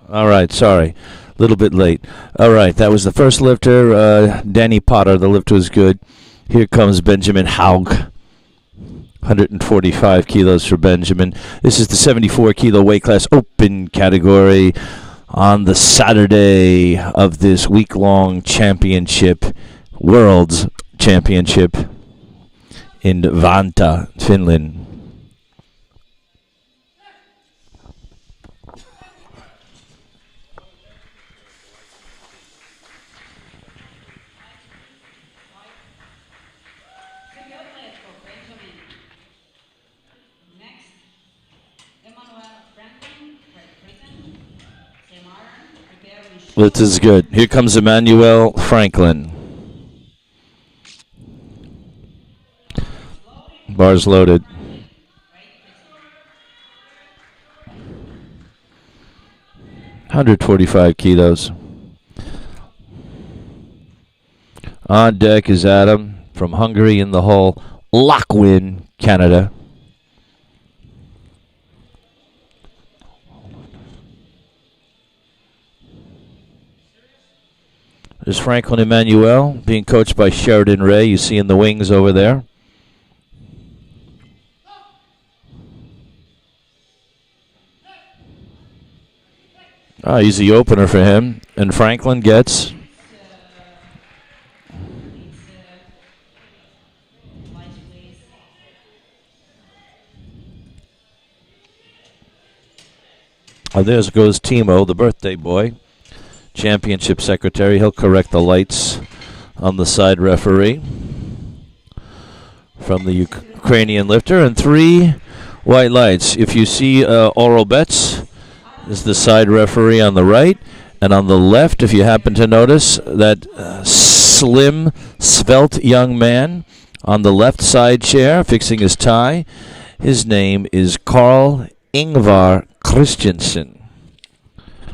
All right, sorry. A little bit late. All right, that was the first lifter, Danny Potter. The lift was good. Here comes Benjamin Haug. 145 kilos for Benjamin. This is the 74 kilo weight class open category on the Saturday of this week-long championship, World's Championship in Vantaa, Finland. This is good. Here comes Emmanuel Franklin. Bars loaded. $145. On deck is Adam from Hungary in the hull. Lachwin, Canada. There's Franklin Emmanuel being coached by Sheridan Ray. You see in the wings over there. Easy opener for him. And Franklin gets... there goes Timo, the birthday boy. Championship secretary. He'll correct the lights on the side referee from the Ukrainian lifter. And 3 white lights. If you see Oral Betts is the side referee on the right. And on the left, if you happen to notice, that slim, svelte young man on the left side chair fixing his tie, his name is Carl Ingvar Christensen.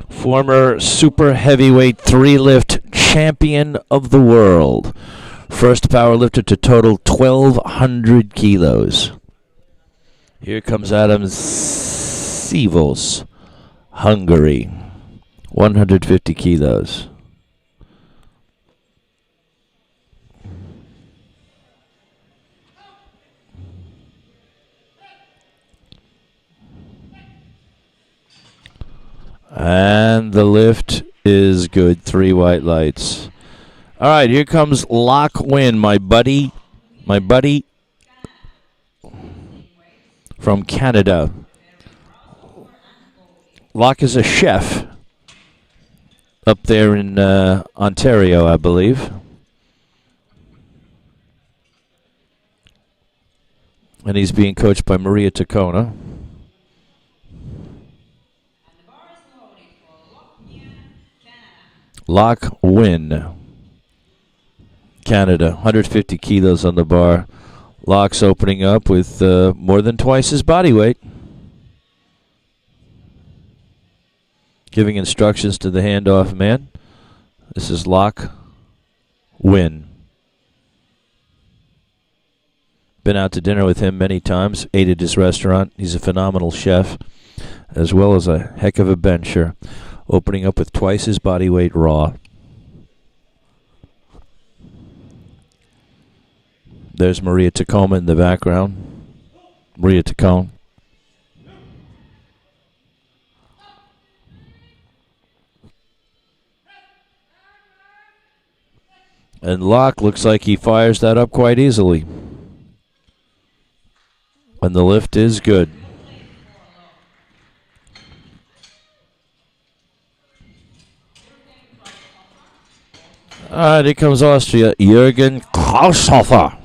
Former super heavyweight 3-lift champion of the world. First power lifter to total 1,200 kilos. Here comes Adam Sivos, Hungary. 150 kilos. And the lift is good. 3 white lights. All right, here comes Lach Win, my buddy from Canada. Lach is a chef up there in Ontario, I believe. And he's being coached by Maria Tacona. Lach Win, Canada, 150 kilos on the bar. Lach's opening up with more than twice his body weight. Giving instructions to the handoff man. This is Lach Win. Been out to dinner with him many times, ate at his restaurant. He's a phenomenal chef, as well as a heck of a bencher. Opening up with twice his body weight raw. There's Maria Tacoma in the background. Maria Tacoma. And Lach looks like he fires that up quite easily. And the lift is good. All right, here comes Austria. Jürgen Kraushofer.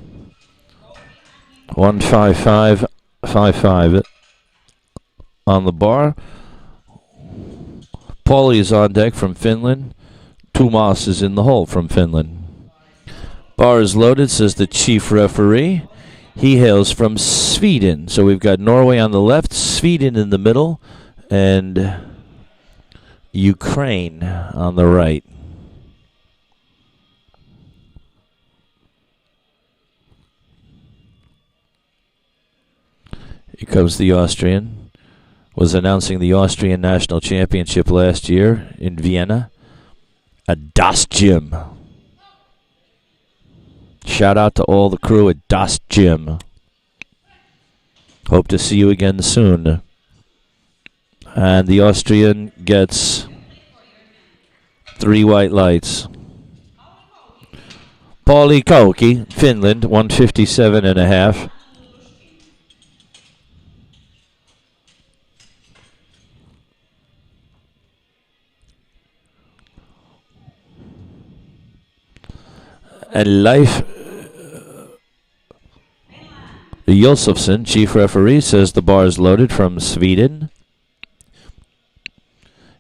155.55 on the bar. Paulie is on deck from Finland. Tuomas is in the hole from Finland. Bar is loaded, says the chief referee. He hails from Sweden. So we've got Norway on the left, Sweden in the middle, and Ukraine on the right. Here comes the Austrian. was announcing the Austrian National Championship last year in Vienna. A Das Gym. Shout out to all the crew at Das Gym. Hope to see you again soon. And the Austrian gets 3 white lights. Pauli Kauki, Finland, 157.5. And Leif Josefsson, chief referee, says the bar is loaded from Sweden.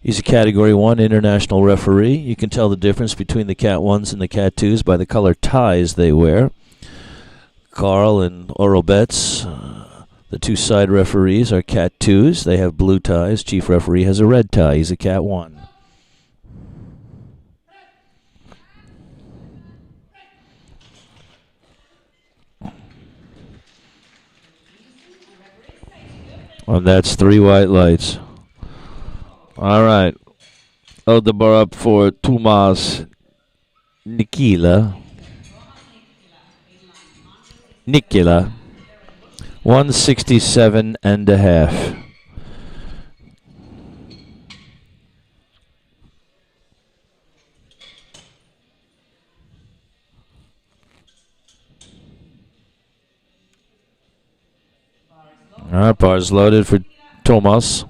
He's a Category 1 international referee. You can tell the difference between the Cat 1s and the Cat 2s by the color ties they wear. Carl and Oral Betts, the 2 side referees, are Cat 2s. They have blue ties. Chief referee has a red tie. He's a Cat 1. And that's 3 white lights. All right. Load the bar up for Tomas Nikila. 167.5. All right, bars loaded for Tomas.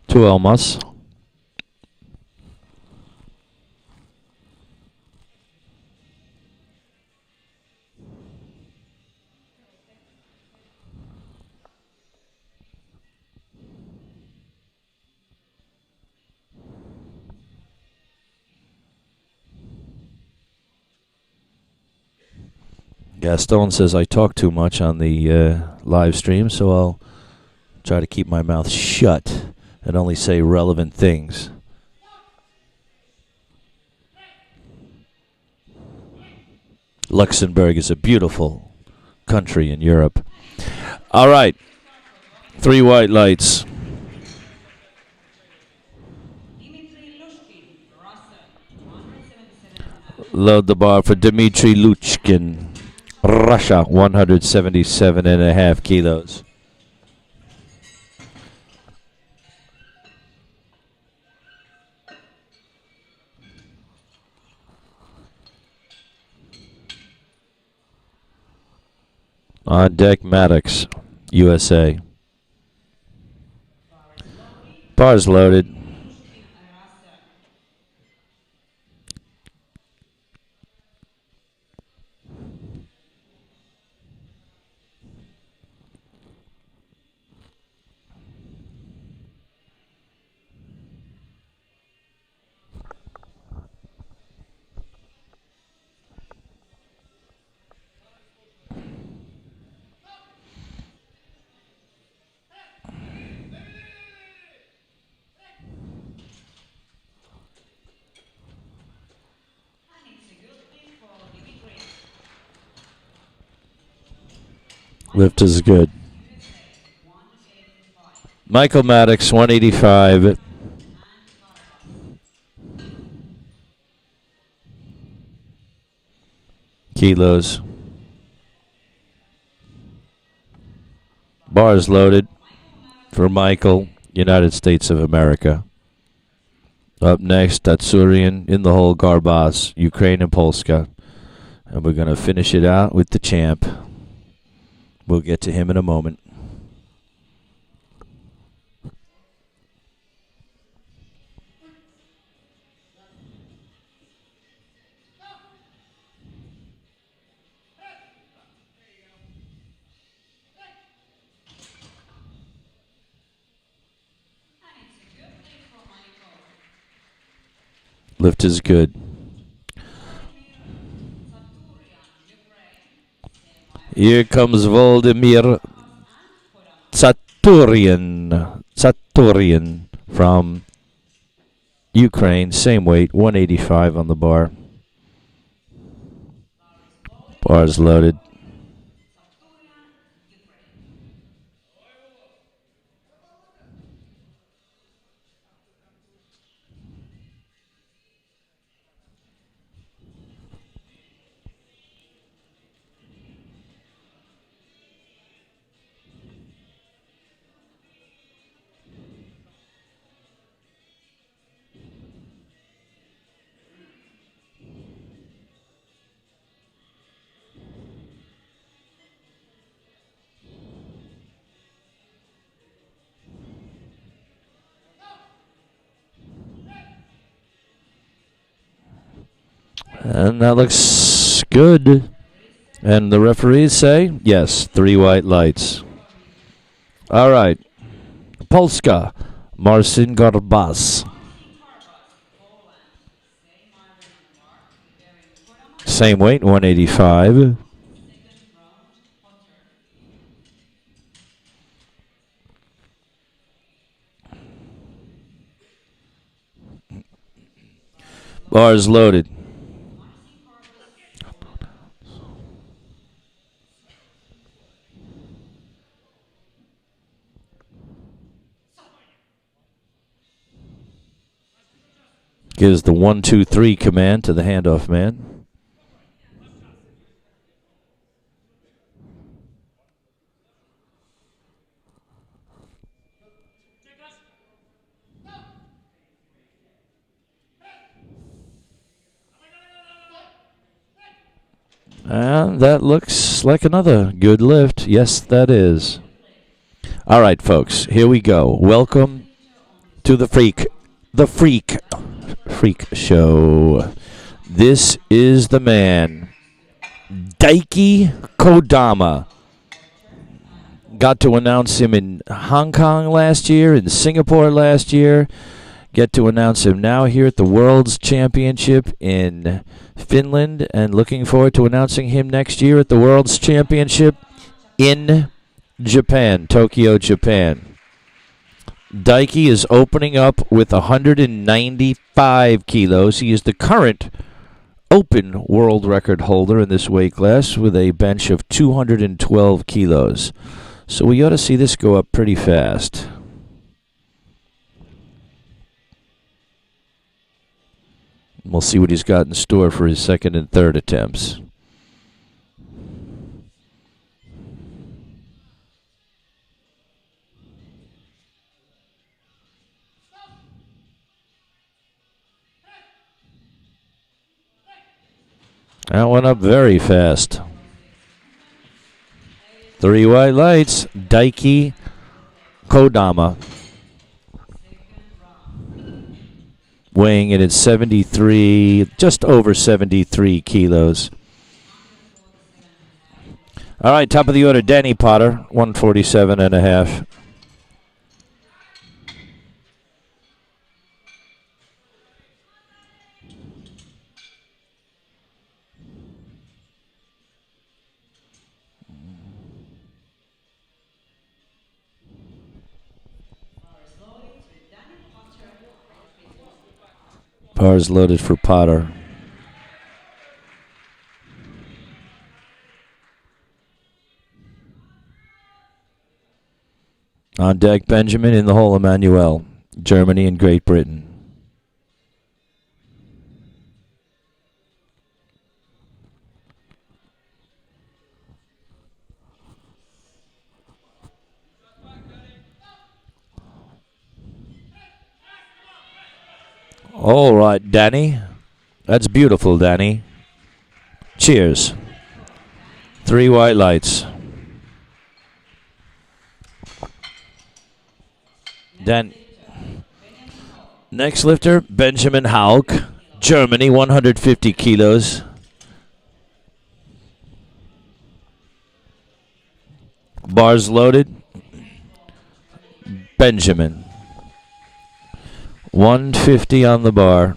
2 Elmas. Gaston says I talk too much on the live stream, so I'll try to keep my mouth shut and only say relevant things. Luxembourg is a beautiful country in Europe. All right. 3 white lights. Load the bar for Dmitry Luchkin. Russia, 177.5 kilos. On deck, Maddox, USA. Bars loaded. Lift is good. Michael Maddox, 185. Kilos. Bars loaded for Michael, United States of America. Up next, Tatsurian in the hole, Garbaz, Ukraine and Polska. And we're going to finish it out with the champ. We'll get to him in a moment. Lift is good. Here comes Volodymyr Tsaturian from Ukraine. Same weight, 185 on the bar. Bars loaded. And that looks good. And the referees say, yes, 3 white lights. All right. Polska, Marcin Garbas. Same weight, 185. Bars loaded. Gives the 1-2-3 command to the handoff man. And that looks like another good lift. Yes, that is. All right, folks, here we go. Welcome to the Freak Show. This is the man, Daiki Kodama. Got to announce him in Hong Kong last year, in Singapore last year. Get to announce him now here at the World's Championship in Finland, and looking forward to announcing him next year at the World's Championship in Japan, Tokyo, Japan. Daiki is opening up with 195 kilos. He is the current open world record holder in this weight class with a bench of 212 kilos. So we ought to see this go up pretty fast. We'll see what he's got in store for his second and third attempts. That went up very fast. 3 white lights. Daiki Kodama. Weighing in at 73, just over 73 kilos. All right, top of the order, Danny Potter, 147.5. Bars loaded for Potter. On deck, Benjamin in the hole, Emmanuel, Germany and Great Britain. All right, Danny. That's beautiful, Danny. Cheers. 3 white lights. Then, next lifter, Benjamin Haug, Germany, 150 kilos. Bars loaded. Benjamin. 150 on the bar.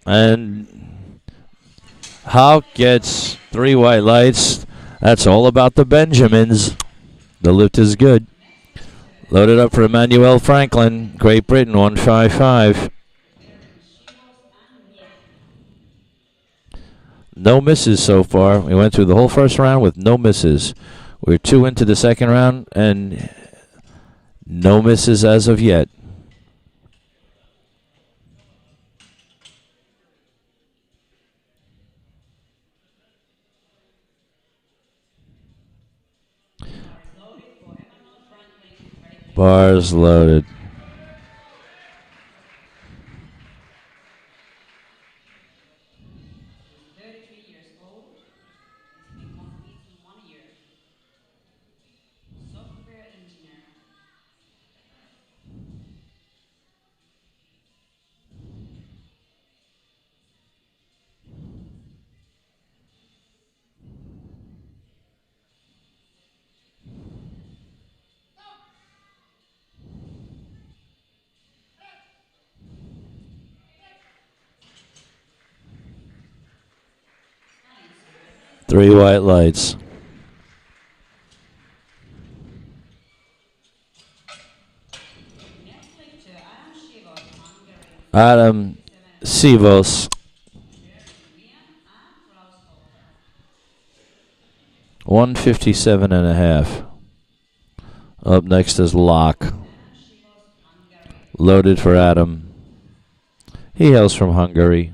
And Hauk gets 3 white lights. That's all about the Benjamins. The lift is good. Loaded up for Emmanuel Franklin, Great Britain, 155. No misses so far. We went through the whole first round with no misses. We're 2 into the second round, and no misses as of yet. Bars loaded. Three white lights. Adam Sivos. 157.5. Up next is Locke. Loaded for Adam. He hails from Hungary.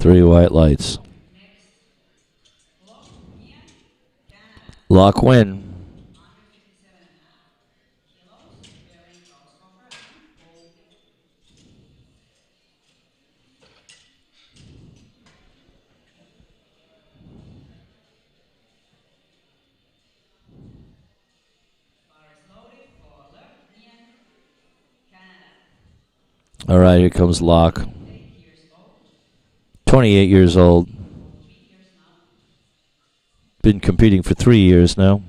Three white lights. Lock win. All right, here comes Locke. 28 years old. Been competing for 3 years now.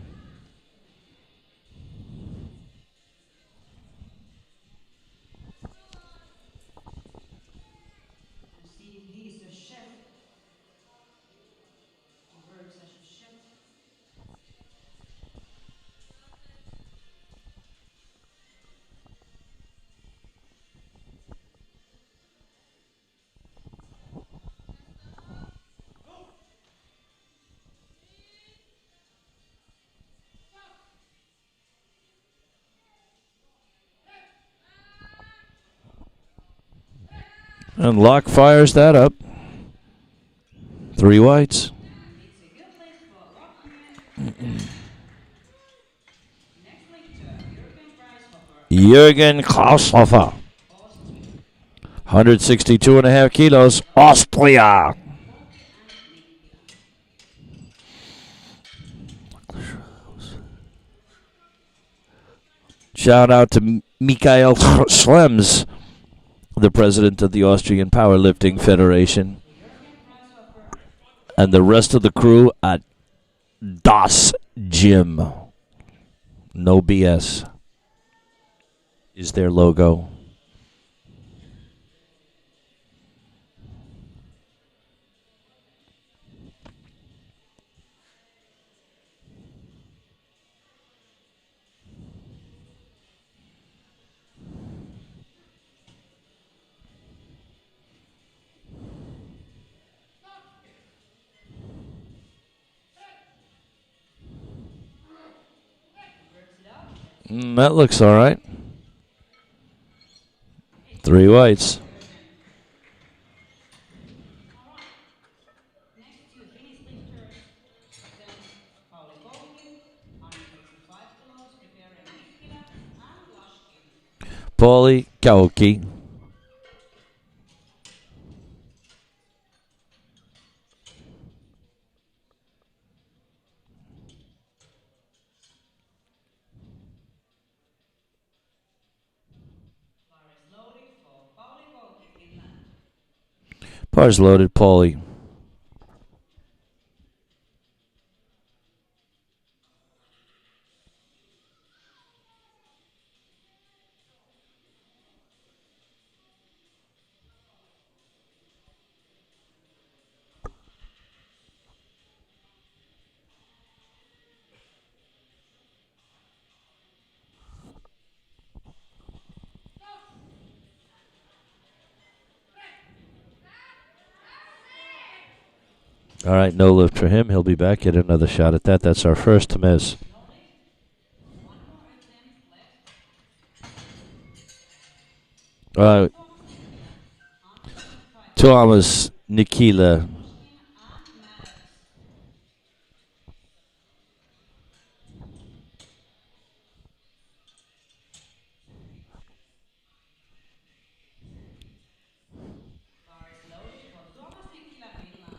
And Locke fires that up. Three whites. Jürgen Kraushofer. 162.5 kilos. Austria. Shout out to Michael Schlems, the president of the Austrian Powerlifting Federation, and the rest of the crew at Das Gym. No BS is their logo. That looks all right. Three whites. Paulie Kauki. Bars loaded, Paulie. All right, no lift for him. He'll be back. Get another shot at that. That's our first to miss. Thomas Nikila.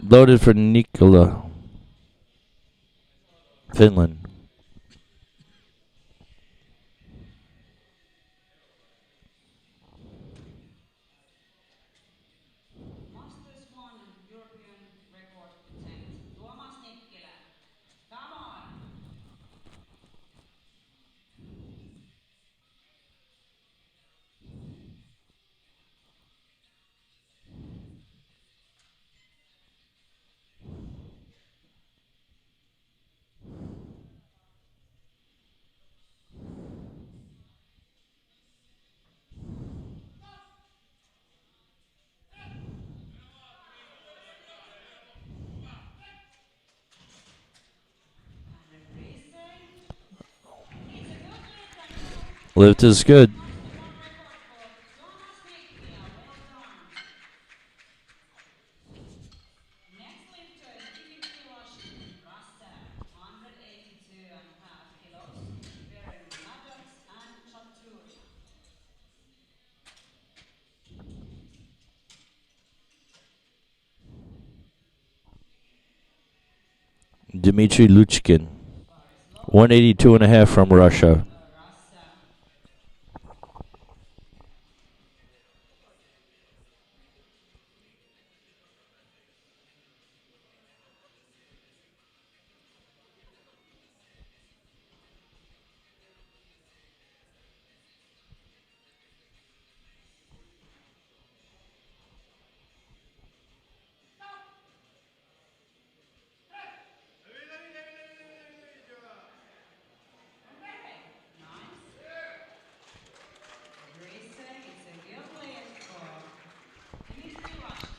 Loaded for Nikola. Finland. Lift is good. Dmitry Luchkin. 182.5 from Russia.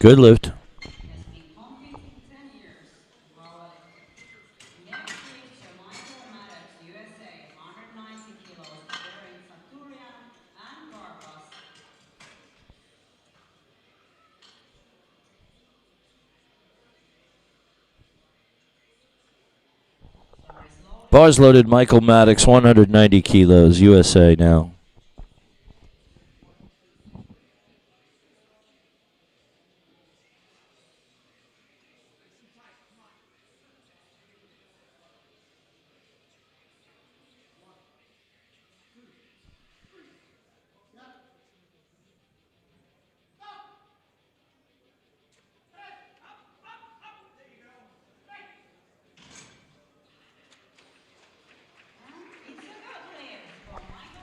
Good lift. Bars loaded Michael Maddox, 190 kilos, USA now.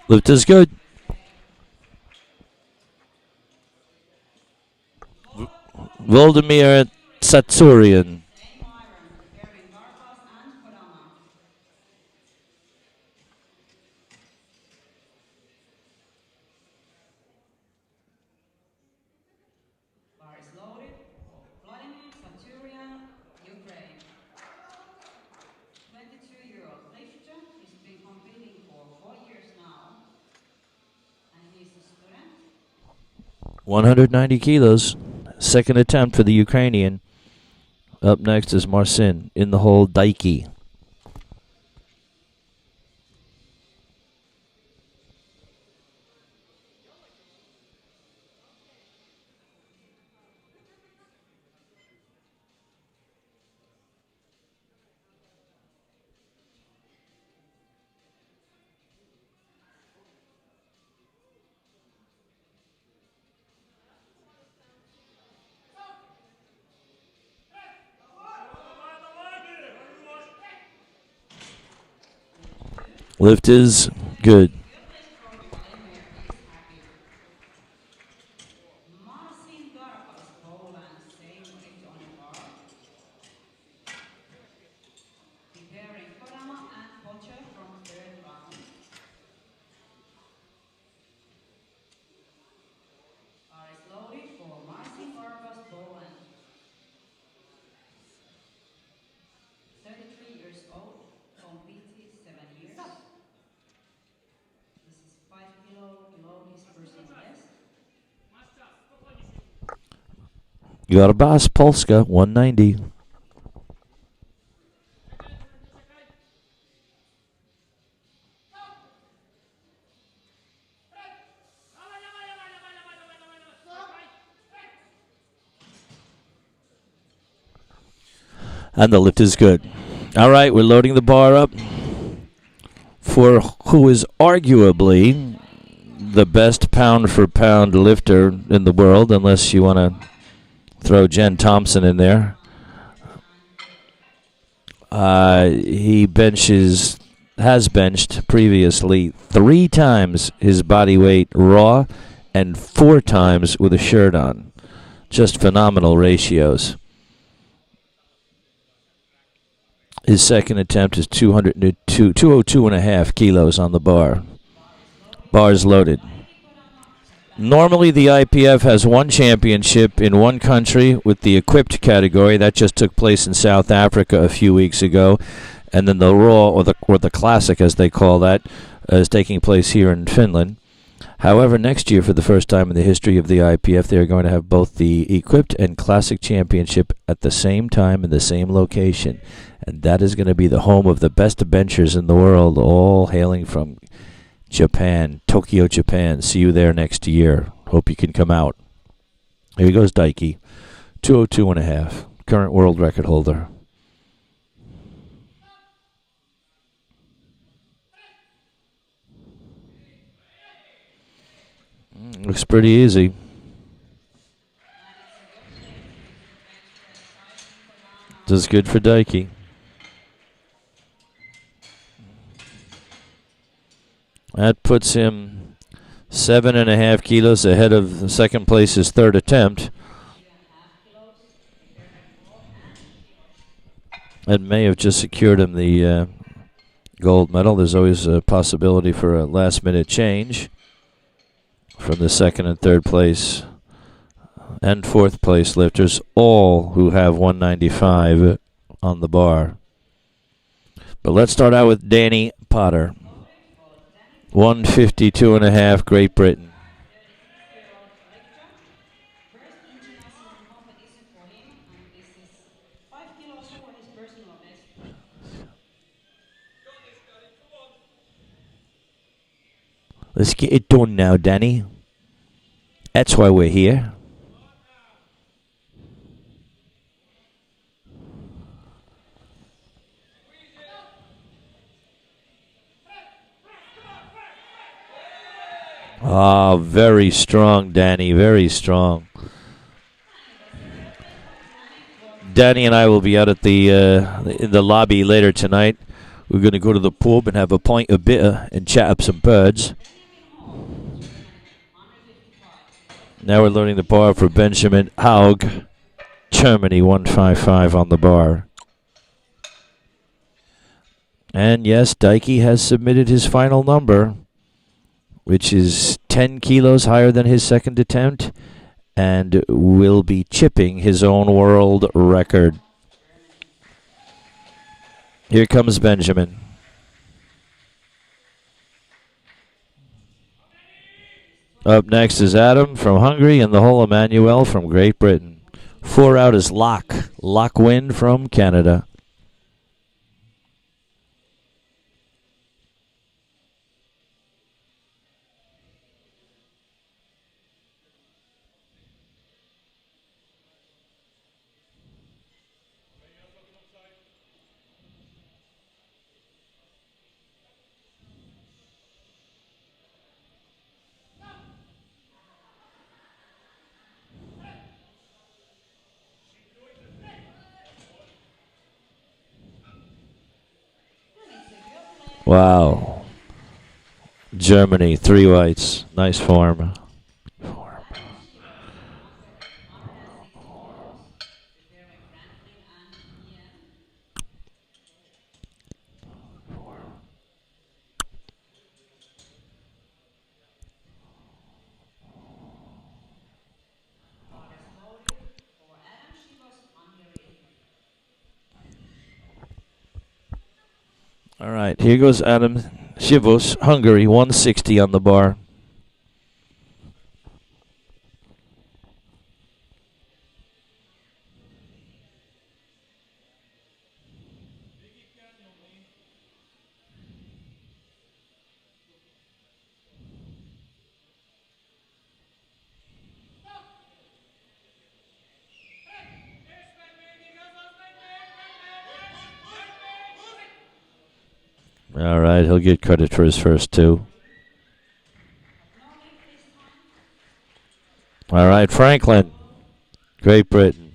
Lift is good. Vladimir Tsatsurian. Year-old lifter. He's been competing for 4 years now. And he's a student. 190 kilos. Second attempt for the Ukrainian. Up next is Marcin in the hole, Daiki. Lift is good. Garbas Polska, 190. And the lift is good. All right, we're loading the bar up for who is arguably the best pound-for-pound lifter in the world, unless you want to throw Jen Thompson in there. He has benched previously 3 times his body weight raw and 4 times with a shirt on. Just phenomenal ratios. His second attempt is 202.5 kilos on the bar. Bars loaded. Normally the IPF has one championship in one country with the equipped category. That just took place in South Africa a few weeks ago. And then the Raw, or the Classic as they call that, is taking place here in Finland. However, next year, for the first time in the history of the IPF, they are going to have both the equipped and Classic championship at the same time in the same location. And that is going to be the home of the best benchers in the world, all hailing from Japan, Tokyo, Japan. See you there next year. Hope you can come out. Here goes Daiki. 202.5. Current world record holder. Looks pretty easy. Does good for Daiki. That puts him 7.5 kilos ahead of the second place's third attempt. That may have just secured him the gold medal. There's always a possibility for a last-minute change from the second and third place and fourth place lifters, all who have 195 on the bar. But let's start out with Danny Potter. 152.5, Great Britain. Let's get it done now, Danny. That's why we're here. Ah, very strong, Danny. Very strong. Danny and I will be out at in the lobby later tonight. We're going to go to the pub and have a pint of bitter and chat up some birds. Now we're learning the bar for Benjamin Haug, Germany, 155 on the bar. And yes, Daiki has submitted his final number, which is 10 kilos higher than his second attempt, and will be chipping his own world record. Here comes Benjamin. Up next is Adam from Hungary and the whole Emmanuel from Great Britain. 4 out is Locke Win from Canada. Wow. Germany, 3 whites. Nice form. All right, here goes Adam Shivos, Hungary, 160 on the bar. All right, he'll get credit for his first two. All right, Franklin, Great Britain.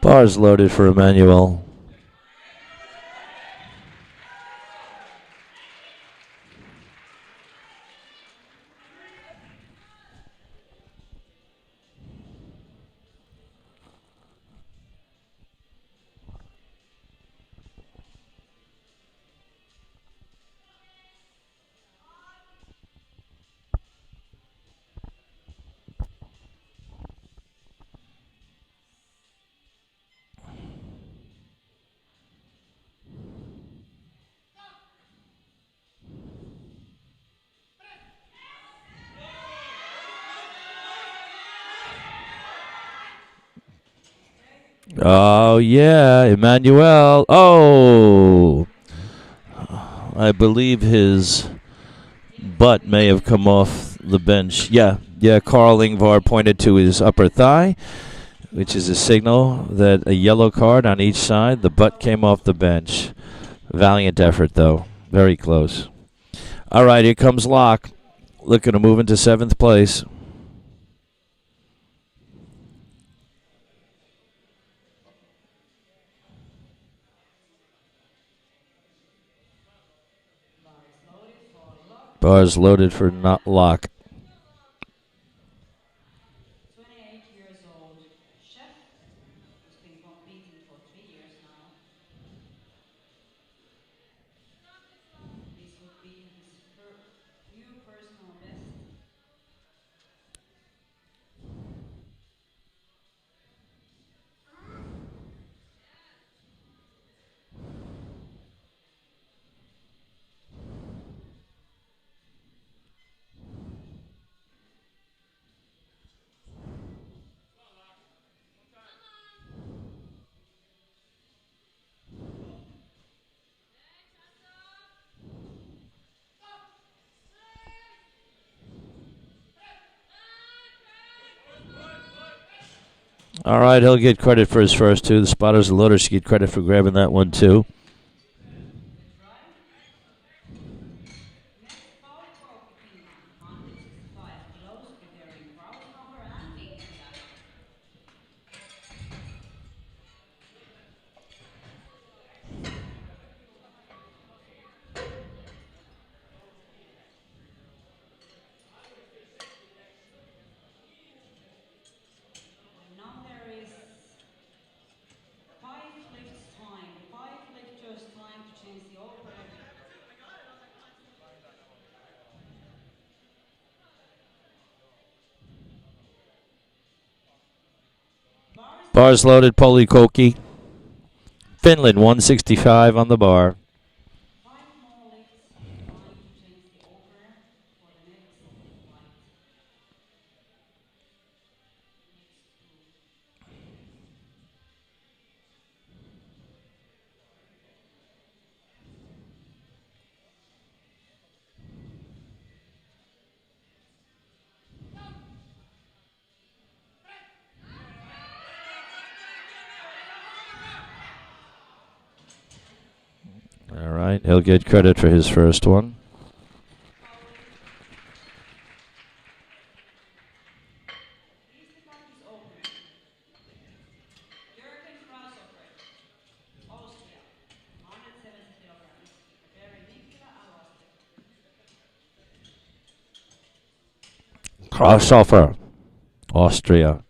Bars loaded for Emmanuel. Oh, yeah, Emmanuel. Oh, I believe his butt may have come off the bench. Yeah, Carl Ingvar pointed to his upper thigh, which is a signal that a yellow card on each side. The butt came off the bench. Valiant effort, though. Very close. All right, here comes Locke. Looking to move into 7th place. Bars loaded for not Locke. 28 years old chef who's been competing for 3 years now. This would be his new personal best. All right, he'll get credit for his first two. The spotters and loaders get credit for grabbing that one, too. Next power stroke Finland, 165 kilos, preparing cross number and Victoria. And now there is 5 lifts time, 5 lifters time to change the opener. Bars loaded, Polikoki. Finland, 165 on the bar. 5 more lifts time to change the opener for the next flight. All right, he'll get credit for his first one. Austria, 170 kilograms, preparing Victoria and Crossover, Austria.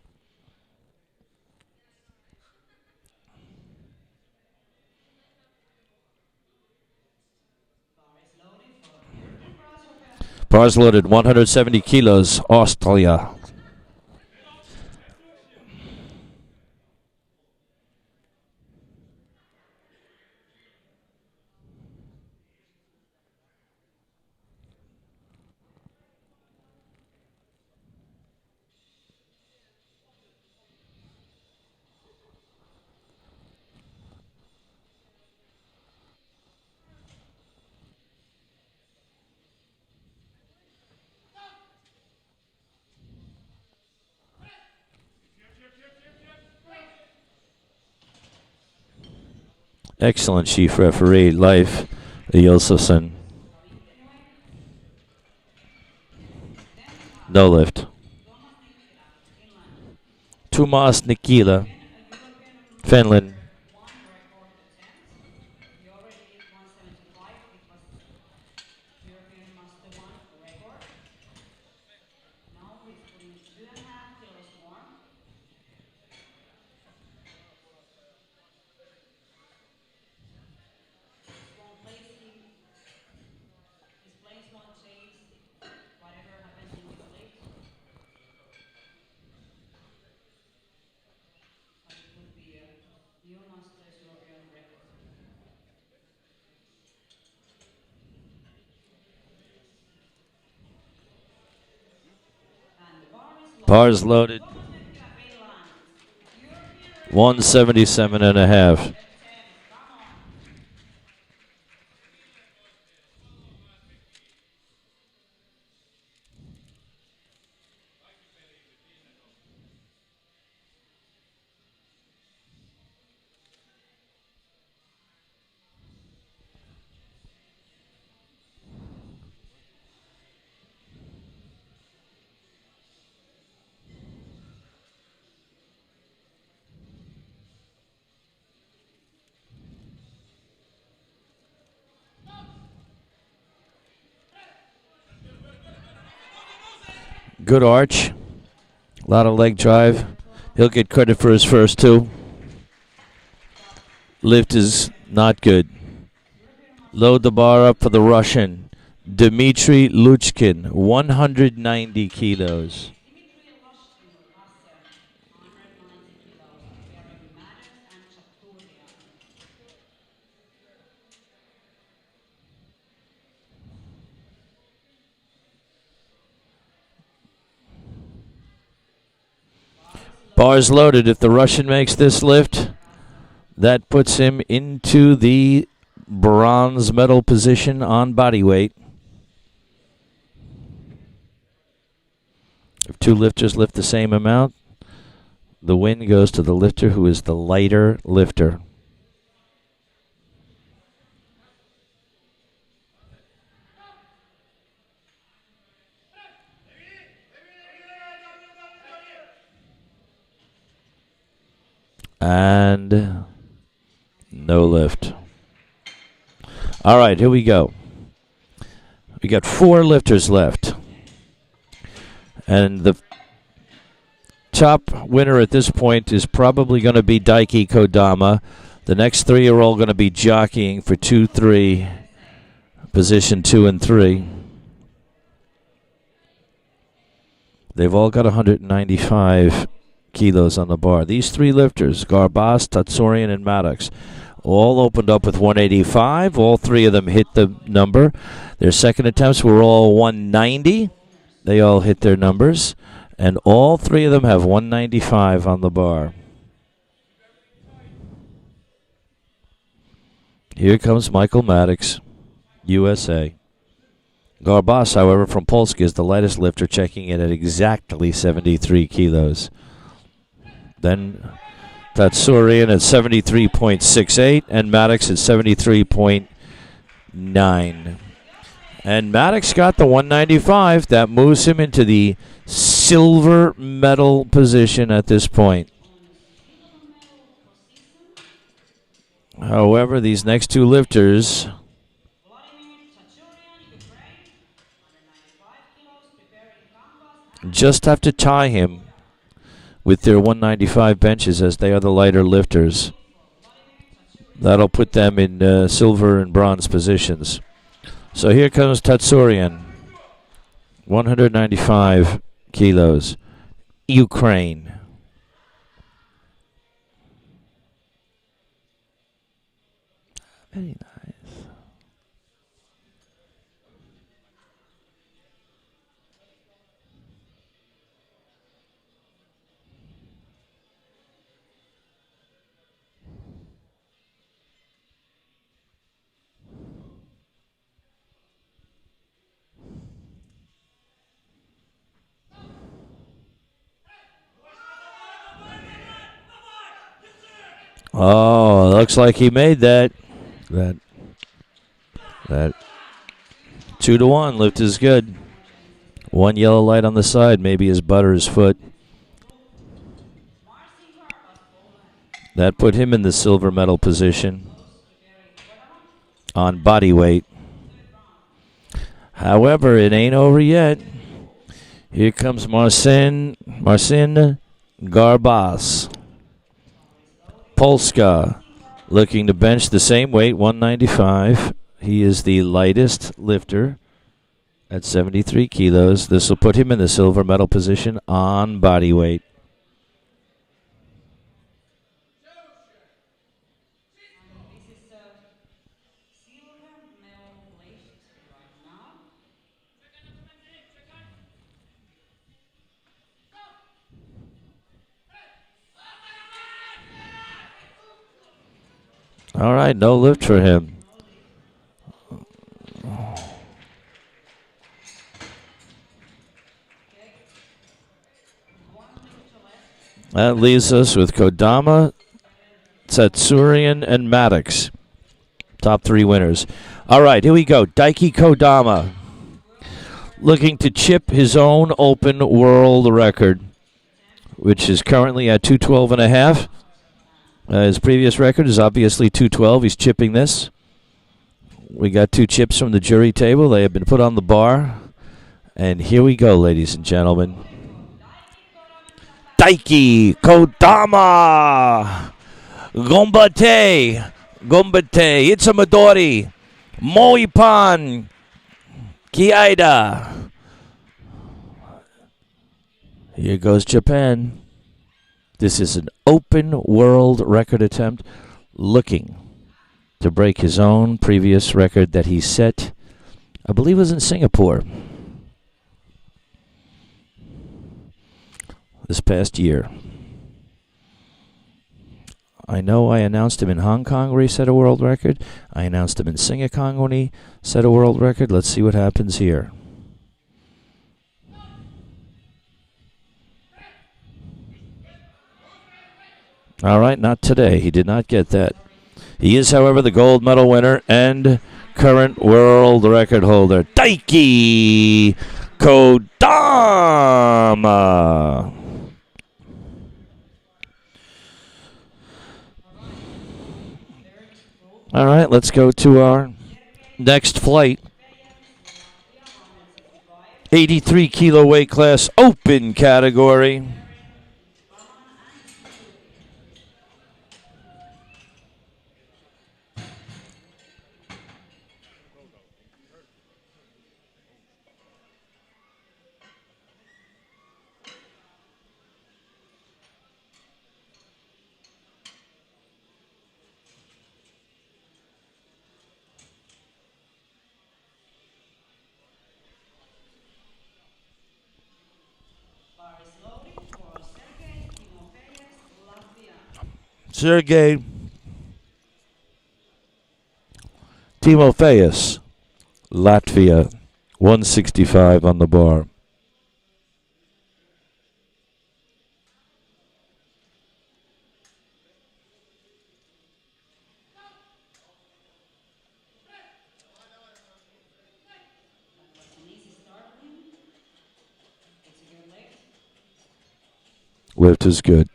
Bars loaded, 170 kilos, Austria. Excellent chief referee, Leif Josefsson. No lift. Tuomas Nikila, Finland. One record attempt. He already did 175. It was European Master 1 record. Now he's putting 2.5 kilos more. His won't his planes won't change whatever happens in this lift. But it would be a new Masters European record. And the bar is loaded. Bars loaded. 177 and a half. Good arch. A lot of leg drive. He'll get credit for his first two. Lift is not good. Load the bar up for the Russian, Dmitry Luchkin, 190 kilos. Bars loaded. If the Russian makes this lift, that puts him into the bronze medal position on body weight. If two lifters lift the same amount, the win goes to the lifter who is the lighter lifter. And no lift. All right, here we go. We got 4 lifters left. And the top winner at this point is probably going to be Daiki Kodama. The next 3 are all going to be jockeying for 2-3, position 2 and 3. They've all got 195 kilos on the bar. These 3 lifters, Garbas, Tatsorian, and Maddox, all opened up with 185. All 3 of them hit the number. Their second attempts were all 190. They all hit their numbers. And all 3 of them have 195 on the bar. Here comes Michael Maddox, USA. Garbas, however, from Polska is the lightest lifter, checking in at exactly 73 kilos. Then Tatsurian at 73.68 and Maddox at 73.9. And Maddox got the 195. That moves him into the silver medal position at this point. However, these next 2 lifters just have to tie him with their 195 benches, as they are the lighter lifters. That'll put them in silver and bronze positions. So here comes Tatsurian, 195 kilos, Ukraine. Very nice. Oh, looks like he made that. That 2-1 lift is good. One yellow light on the side, maybe his butter his foot. That put him in the silver medal position on body weight. However, it ain't over yet. Here comes Marcin Garbas. Polska looking to bench the same weight, 195. He is the lightest lifter at 73 kilos. This will put him in the silver medal position on body weight. All right, no lift for him. That leaves us with Kodama, Tsatsurian, and Maddox. Top three winners. All right, here we go. Daiki Kodama looking to chip his own open world record, which is currently at 212.5. His previous record is obviously 212. He's chipping this. We got two chips from the jury table. They have been put on the bar. And here we go, ladies and gentlemen. Daiki Kodama. Gombate. Itzamadori. Moipan. Kiaida. Here goes Japan. This is an open world record attempt looking to break his own previous record that he set, I believe it was in Singapore this past year. I know I announced him in Hong Kong where he set a world record. I announced him in Singapore when he set a world record. Let's see what happens here. All right, not today. He did not get that. He is, however, the gold medal winner and current world record holder, Daiki Kodama. All right, let's go to our next flight. 83 kilo weight class, open category. Sergey Timofeyas, Latvia, 165 on the bar. Lift is good.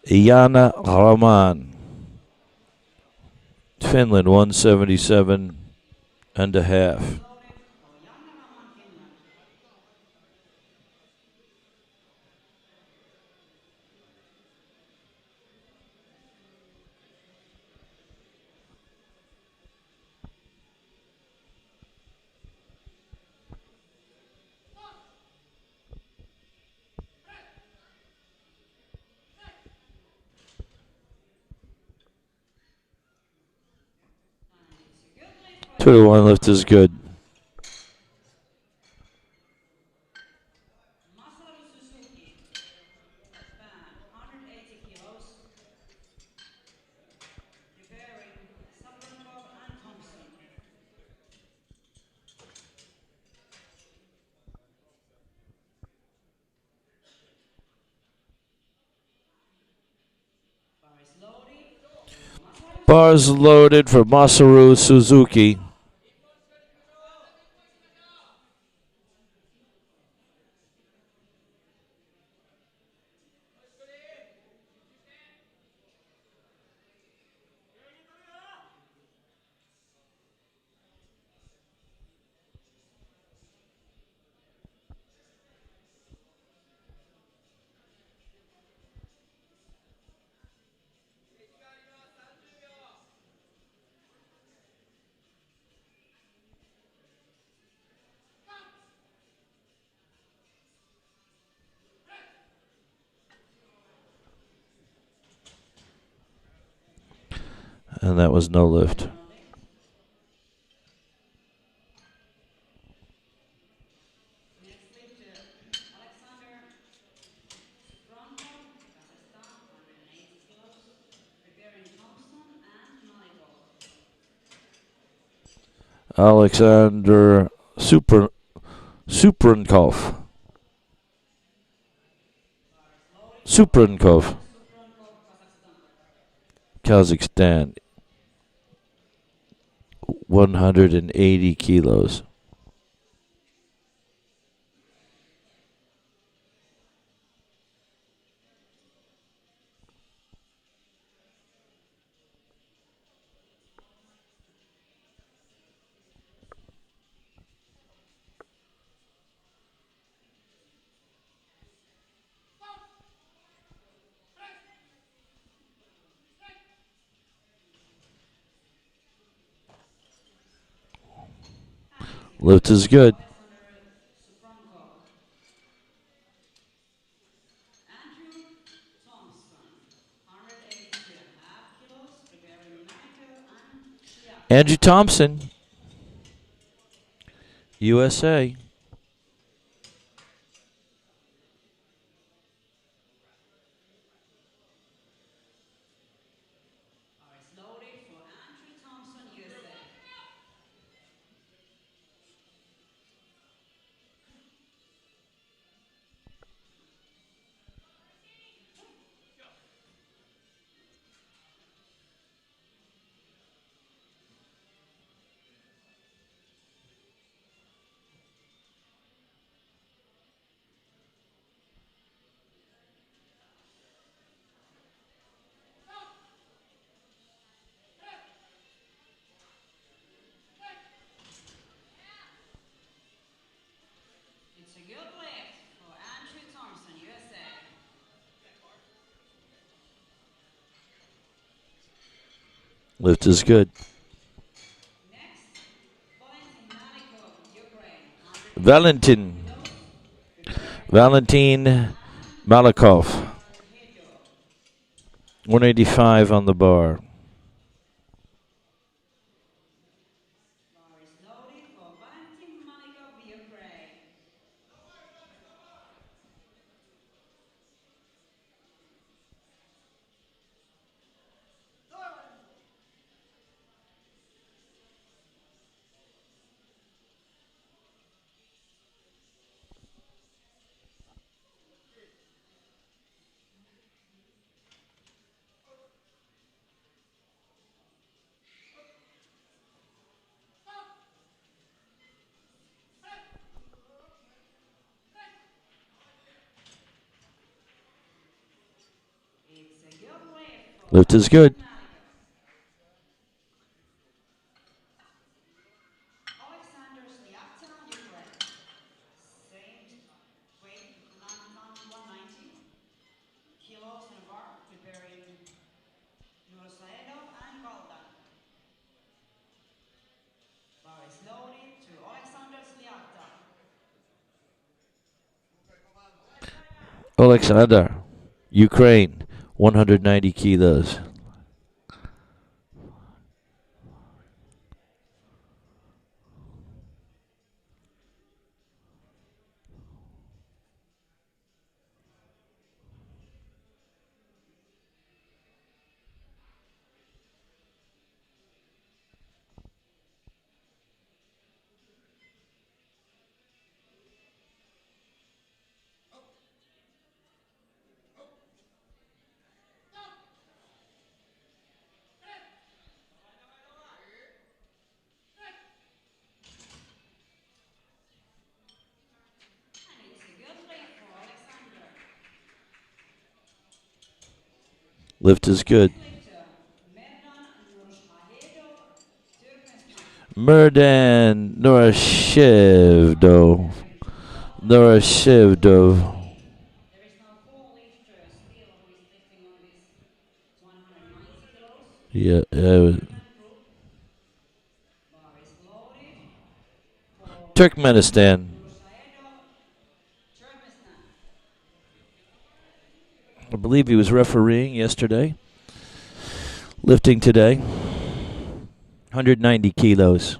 Iana Raman, Finland, 177 and a half. Two to one lift is good. Bars loaded for Masaru Suzuki. And that was no lift. Next lifter, Alexander Franco, Kazakhstan, 180 kilos. Preparing Thompson and Malikov. Alexander Suprankov. Suprankov, Suprankov, Kazakhstan. Kazakhstan. 180 kilos. Lift is good. Alexander Suprankov. Andrew Thompson, 182.5 kilos. Preparing Monaco and Sliak. Andrew Thompson, USA. Bars loaded for Andrew Thompson, USA. It's a good lift for Andrew Thompson, USA. Lift is good. Next, Valentin Malikov, Ukraine, 180 Valentin. kilos. Preparing Valentin Malikov. Hedyo. 185 on the bar. Bar is loaded for Valentin Malikov, Ukraine. It's a good lift for Lift is good. Valentin Malikov. Alexander Sliakta, Ukraine. Same weight, 190 kilos in a bar. Preparing Nurosaedov and Goldan. Bar is loaded to Alexander Sliakta. Alexander, Ukraine, 190 kilos. Lift is good. Lifter, Merdan Nurshahedov, Turkmenistan. Merdan Norashevdov. Norashevdov. There is now 4 lifters still who is lifting on this 190 kilos. Yeah, Group. Bar is loaded for Turkmenistan. Nurshahedov, Turkmenistan. I believe he was refereeing yesterday. Lifting today. 190 kilos.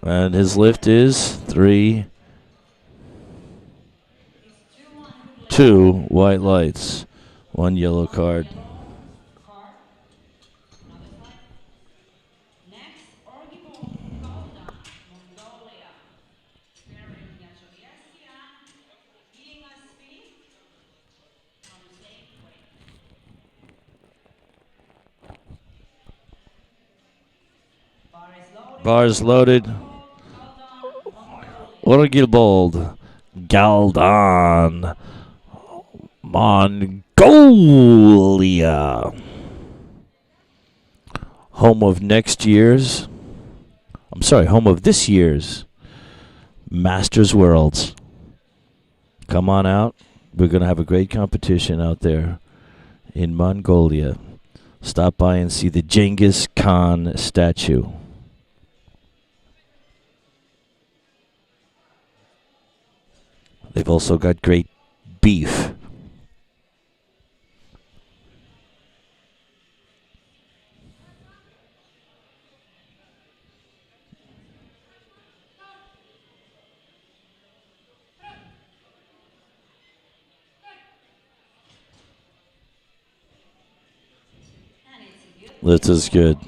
And his lift is 3, 2 white lights, 1 yellow card. Card. Another side. Next, Orgibol Kalda, Mongolia. Pairing Yachoviesky and Iengasvi on the same weight. Bar is loaded. Bars loaded. Kalda, Mongolia. Orgilbold. Galdan. Mongolia. Home of home of this year's Masters Worlds. Come on out. We're going to have a great competition out there in Mongolia. Stop by and see the Genghis Khan statue. They've also got great beef. This is good.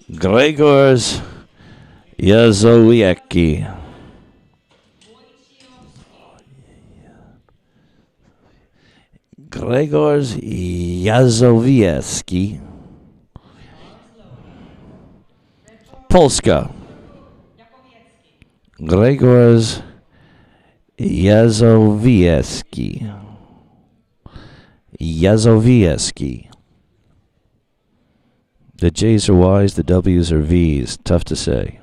Gregors Yazowiecki. Gregors Yazowiecki. Polska. Gregors Yazowiecki. Yazowiecki. The J's are Y's, the W's are V's. Tough to say.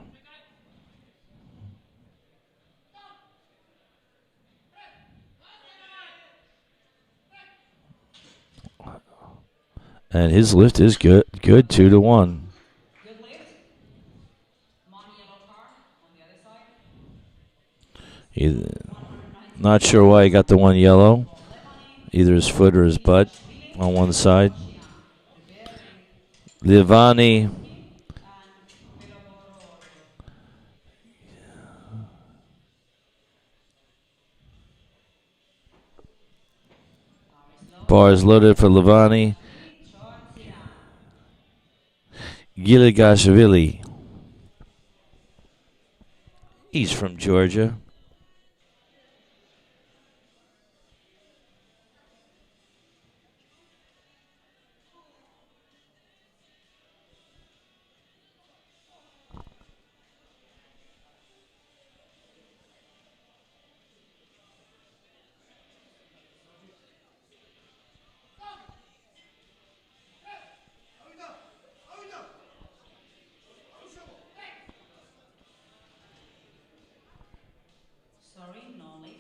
And his lift is good. Good, 2-1. Good lift. Money yellow card on the other side. Not sure why he got the 1 yellow. Either his foot or his butt on one side. Livani. Bars loaded for Livani. Giligashvili. He's from Georgia. Sorry, no lift.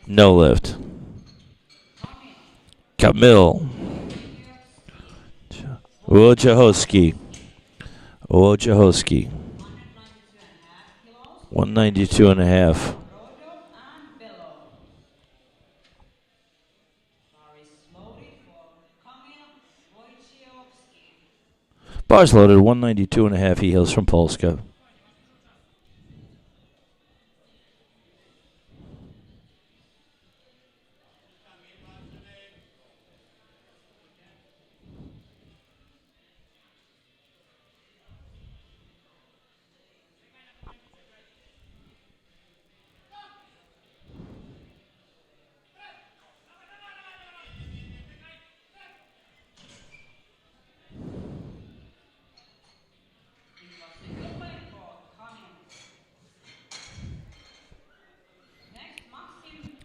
No lift. Kamil. Wojciechowski. Wojciechowski. 192 and a half. Bars loaded, 192 and a half. He hails from Polska.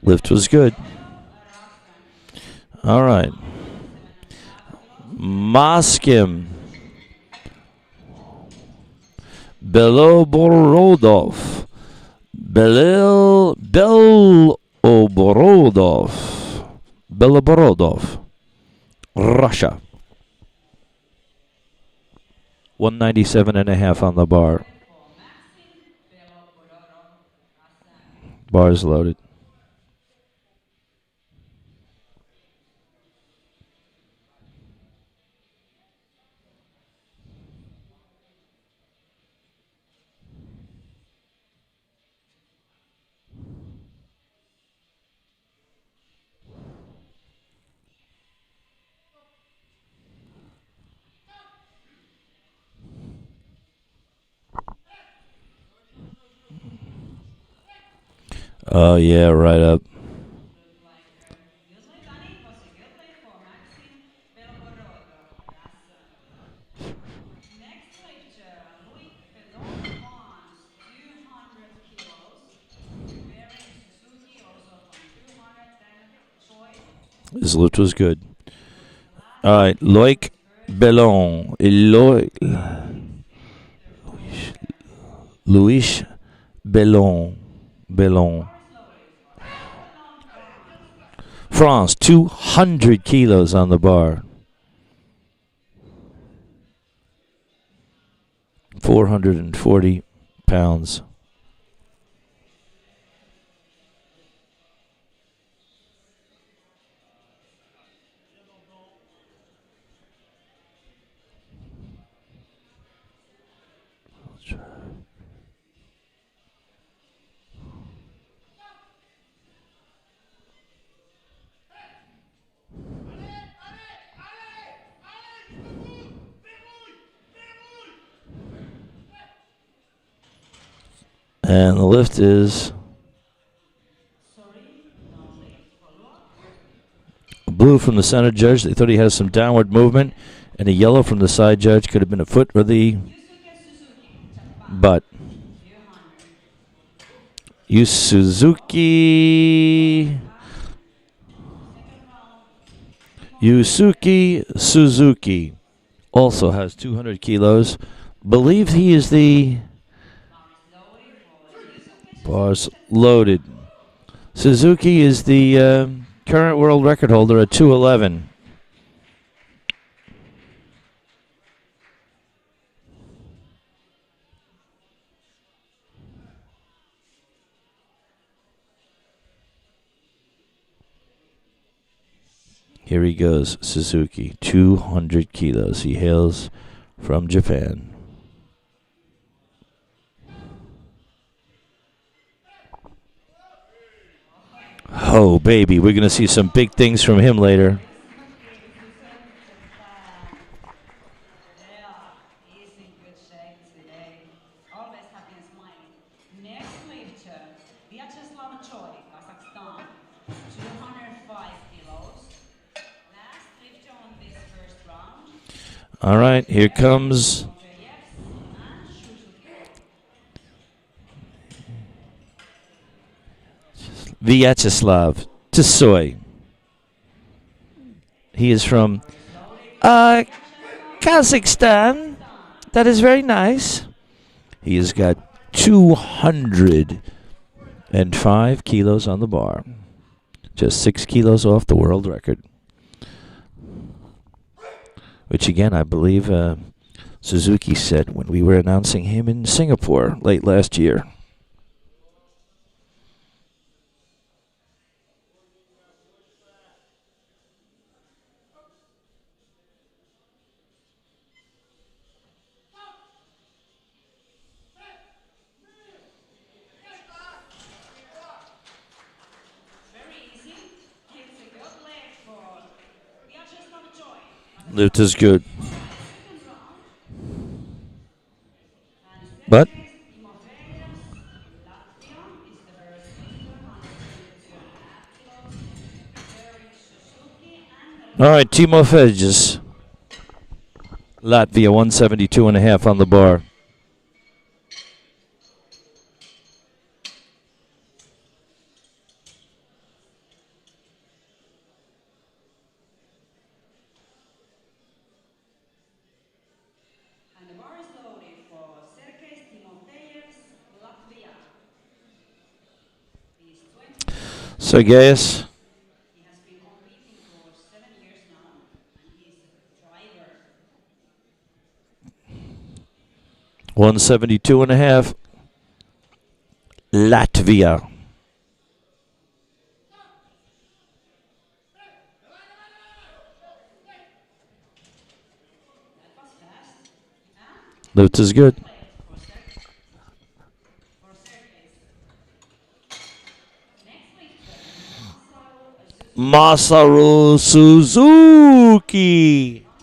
Lift was good. All right. Moskim. Beloborodov. Beloborodov. Russia. 197.5 on the bar. Bar's loaded. Oh, yeah, right up. His lift was good. All right, Loic Bellon. Luis Bellon. France, 200 kilos on the bar. 440 pounds. And the lift is blue from the center judge. They thought he had some downward movement. And a yellow from the side judge. Could have been a foot or the butt. Yusuki Suzuki also has 200 kilos. Believe he is the bars loaded. Suzuki is the current world record holder at 211. Here he goes, Suzuki, 200 kilos. He hails from Japan. Oh, baby, we're going to see some big things from him later. All right, here comes Vyacheslav Tsoy. He is from Kazakhstan. That is very nice. He has got 205 kilos on the bar. Just 6 kilos off the world record. Which, again, I believe Suzuki said when we were announcing him in Singapore late last year. Lift is good. But all right, Timofejes, Latvia, 172.5 on the bar. Sergeyus. He has been competing for 7 years now, and he's a driver. 172.5. Latvia. That was fast. And Lutz is good. left for Sergey's. Next lifter, Masaru Suzuki. and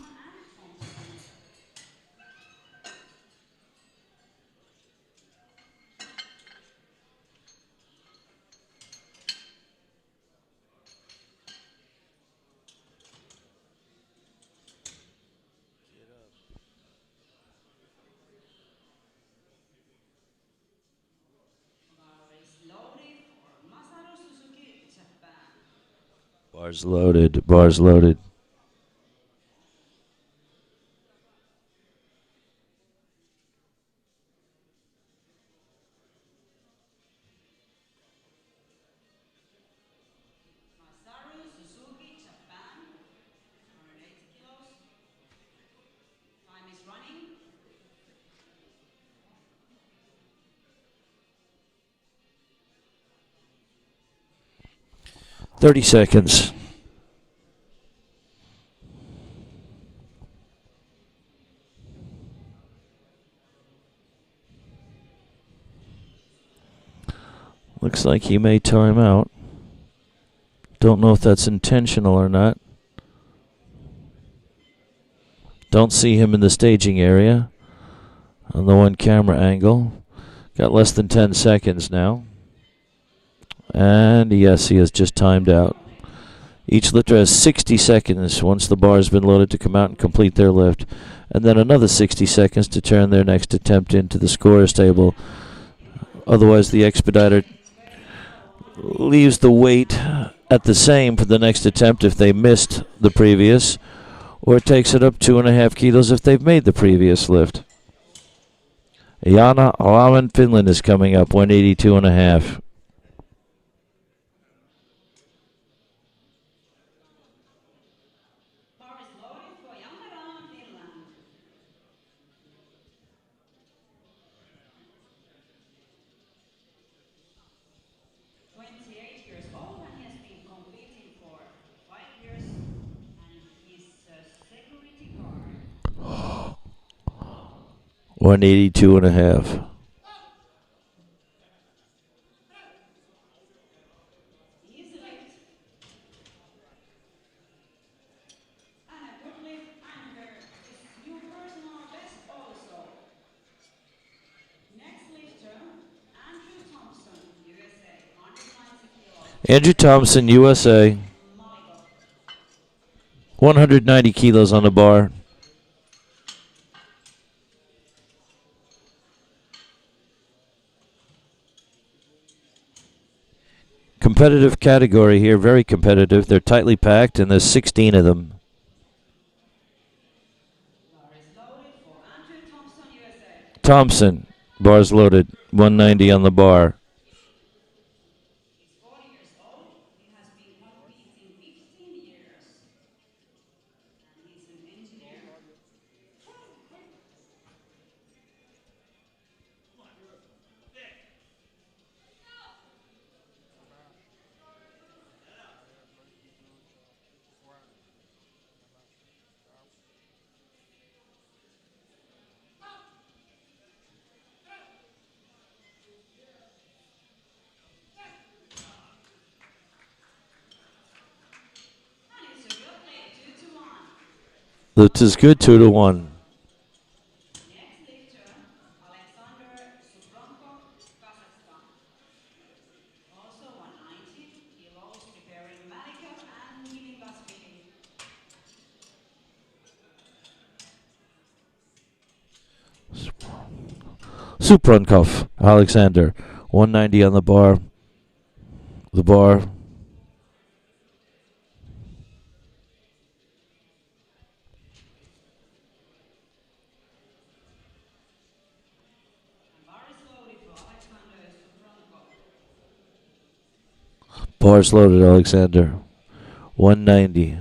Thompson. Bar is loaded for Masaru Suzuki, Japan. Bars loaded. Bars loaded. Masaru Suzuki, Japan. 180 kilos. Time is running. 30 seconds. Looks like he may time out. Don't know if that's intentional or not. Don't see him in the staging area on the one camera angle. Got less than 10 seconds now. And yes, he has just timed out. Each lifter has 60 seconds once the bar has been loaded to come out and complete their lift. And then another 60 seconds to turn their next attempt into the scorer's table. Otherwise, the expediter leaves the weight at the same for the next attempt if they missed the previous, or takes it up 2.5 kilos if they've made the previous lift. Jana Alaman, Finland is coming up, 182.5. Bar is loaded for Yangaran, Finland. 28 years old, and he has been competing for 5 years, and he's a security guard. 182.5. Easy lift. And a good lift, and his new personal best also. Next lifter, Andrew Thompson, USA, 190 kilos. Andrew Thompson, USA, Malikov. 190 kilos on the bar. Competitive category here, very competitive. They're tightly packed, and there's 16 of them. Bar is loaded for Andrew Thompson, USA. Thompson, bars loaded, 190 on the bar. He's 40 years old. He has been competing 15 years. And he's an engineer. And it's a real play, 2-1. Lutz is good, 2-1. Next lifter, Alexander Subronkov, Kazakhstan. Also 190 kilos, preparing Malikov and healing gas feeding. Suprankov, Alexander, 190 on the bar. The bar. And bar is loaded for Alexander Subronkov. Bars loaded, Alexander. 190.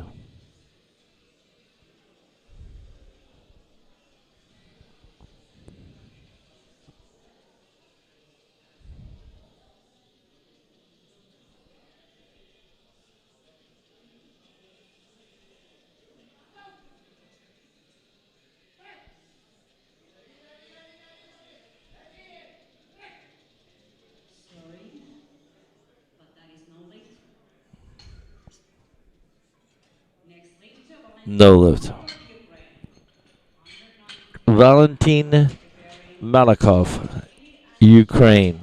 Sorry, but that is no lift. Next lifter, No lift. Ukraine. 190 Valentin preparing Malikov, and Ukraine.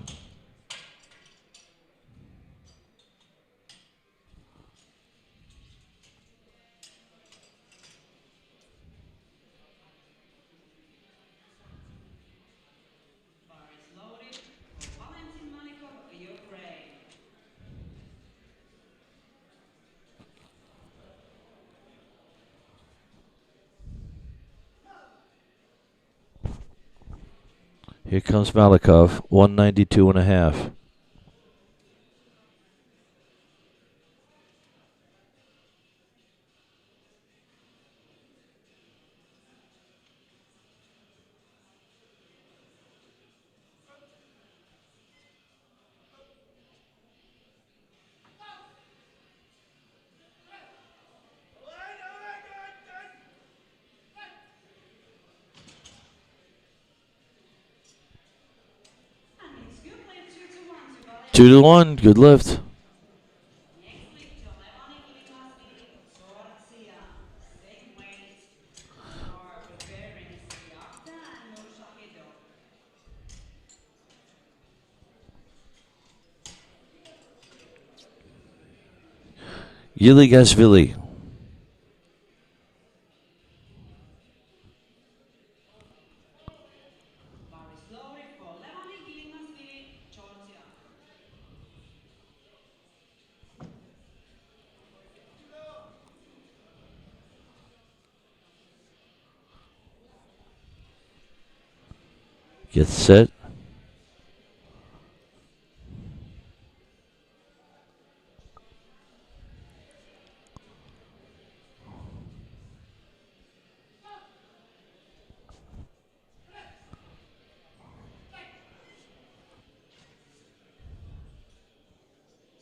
bar is loaded for Valentin Malikov, Ukraine. Here comes Malikov, 192.5. And it's good lift 2-1 to Valentin. 2-1, good lift. Next lifter, Levani Glimasvili, Sorcia. Same weight. Bar preparing Siakta and Nurshahidov. Yiligashvili. Bar is loaded for Levani Glimasvili, Georgia. Get set.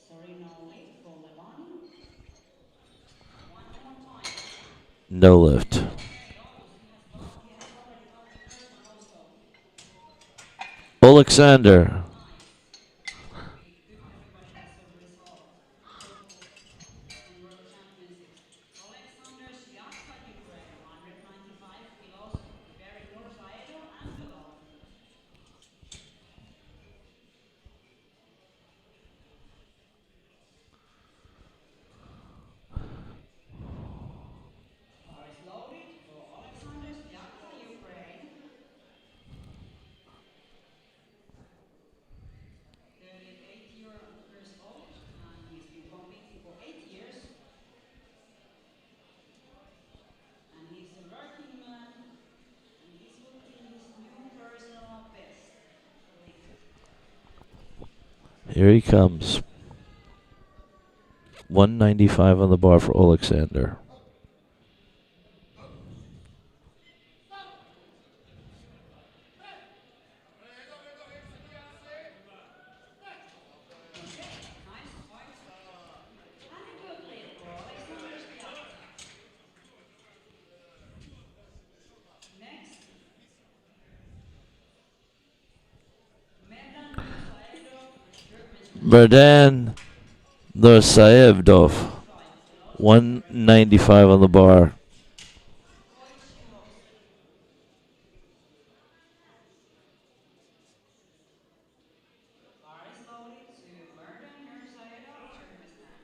Sorry, no lift for Levani. One more time. No lift. He has already got the first one also. Alexander. Nice. Good, everybody has a result. In World Championships. Alexander Siakta, Ukraine, 195 kilos, preparing Nursaedo and below. Bar is loaded for Alexander Siakta, Ukraine. 38 years old, and he's been competing for 8 years. And he's a working man, and this will be his new personal best. Here he comes. 195 on the bar for Alexander. Okay, nice fight. And a good lead for Alexander Siakta. Next, Medan Nursaedov, Turkmenistan. Berdan Nursaevdov. 195 on the bar. Bar is loaded to Medan Nursaedov, Turkmenistan.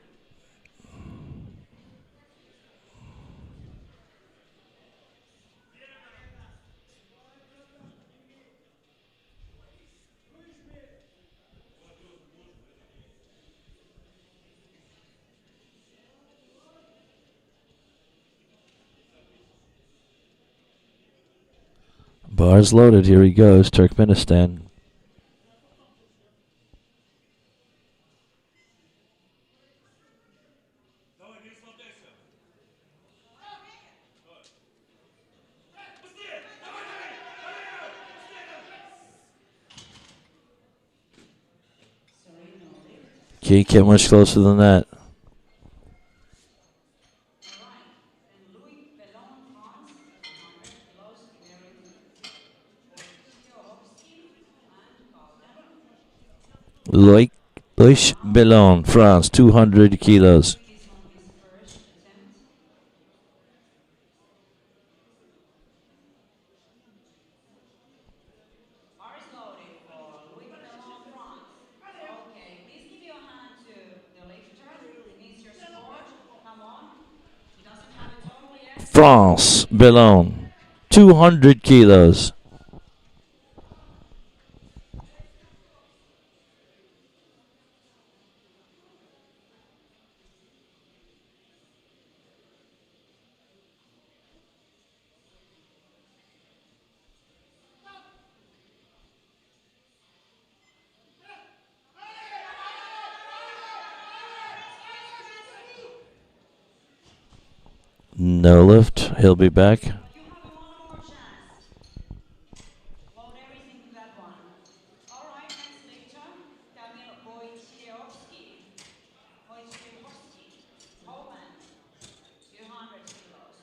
Bars loaded. Here he goes. Turkmenistan. Can't get much closer than that. Loic Bellon, France, 200 kilos. France, Bellon, 200 kilos. No lift. He'll be back. You have one more chance. Load everything to that one. All right, next lifter, Kamil Wojciechowski. Poland, 200 kilos.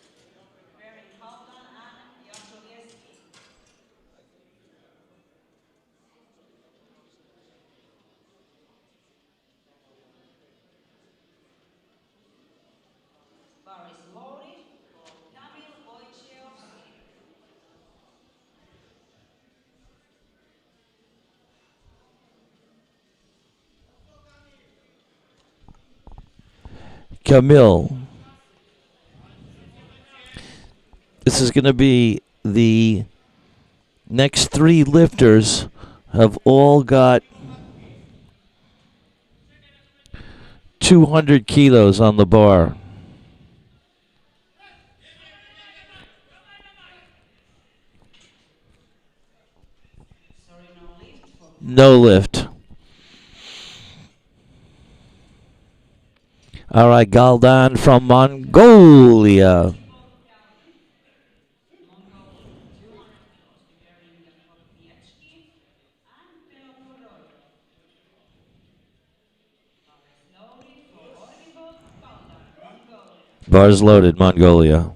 Wearing Haldan and Jastrzewski. Bar is loaded for Kamil Wojciechowski. Camille. This is going to be the next three lifters have all got 200 kilos on the bar. Sorry, no lift for No lift. All right, Galdan from Mongolia. Mongolia, 200 kilos. Wearing Kopieczki and Belgorod. Bar is loaded for Orvibot Kaldan, Mongolia. Bars loaded, Mongolia.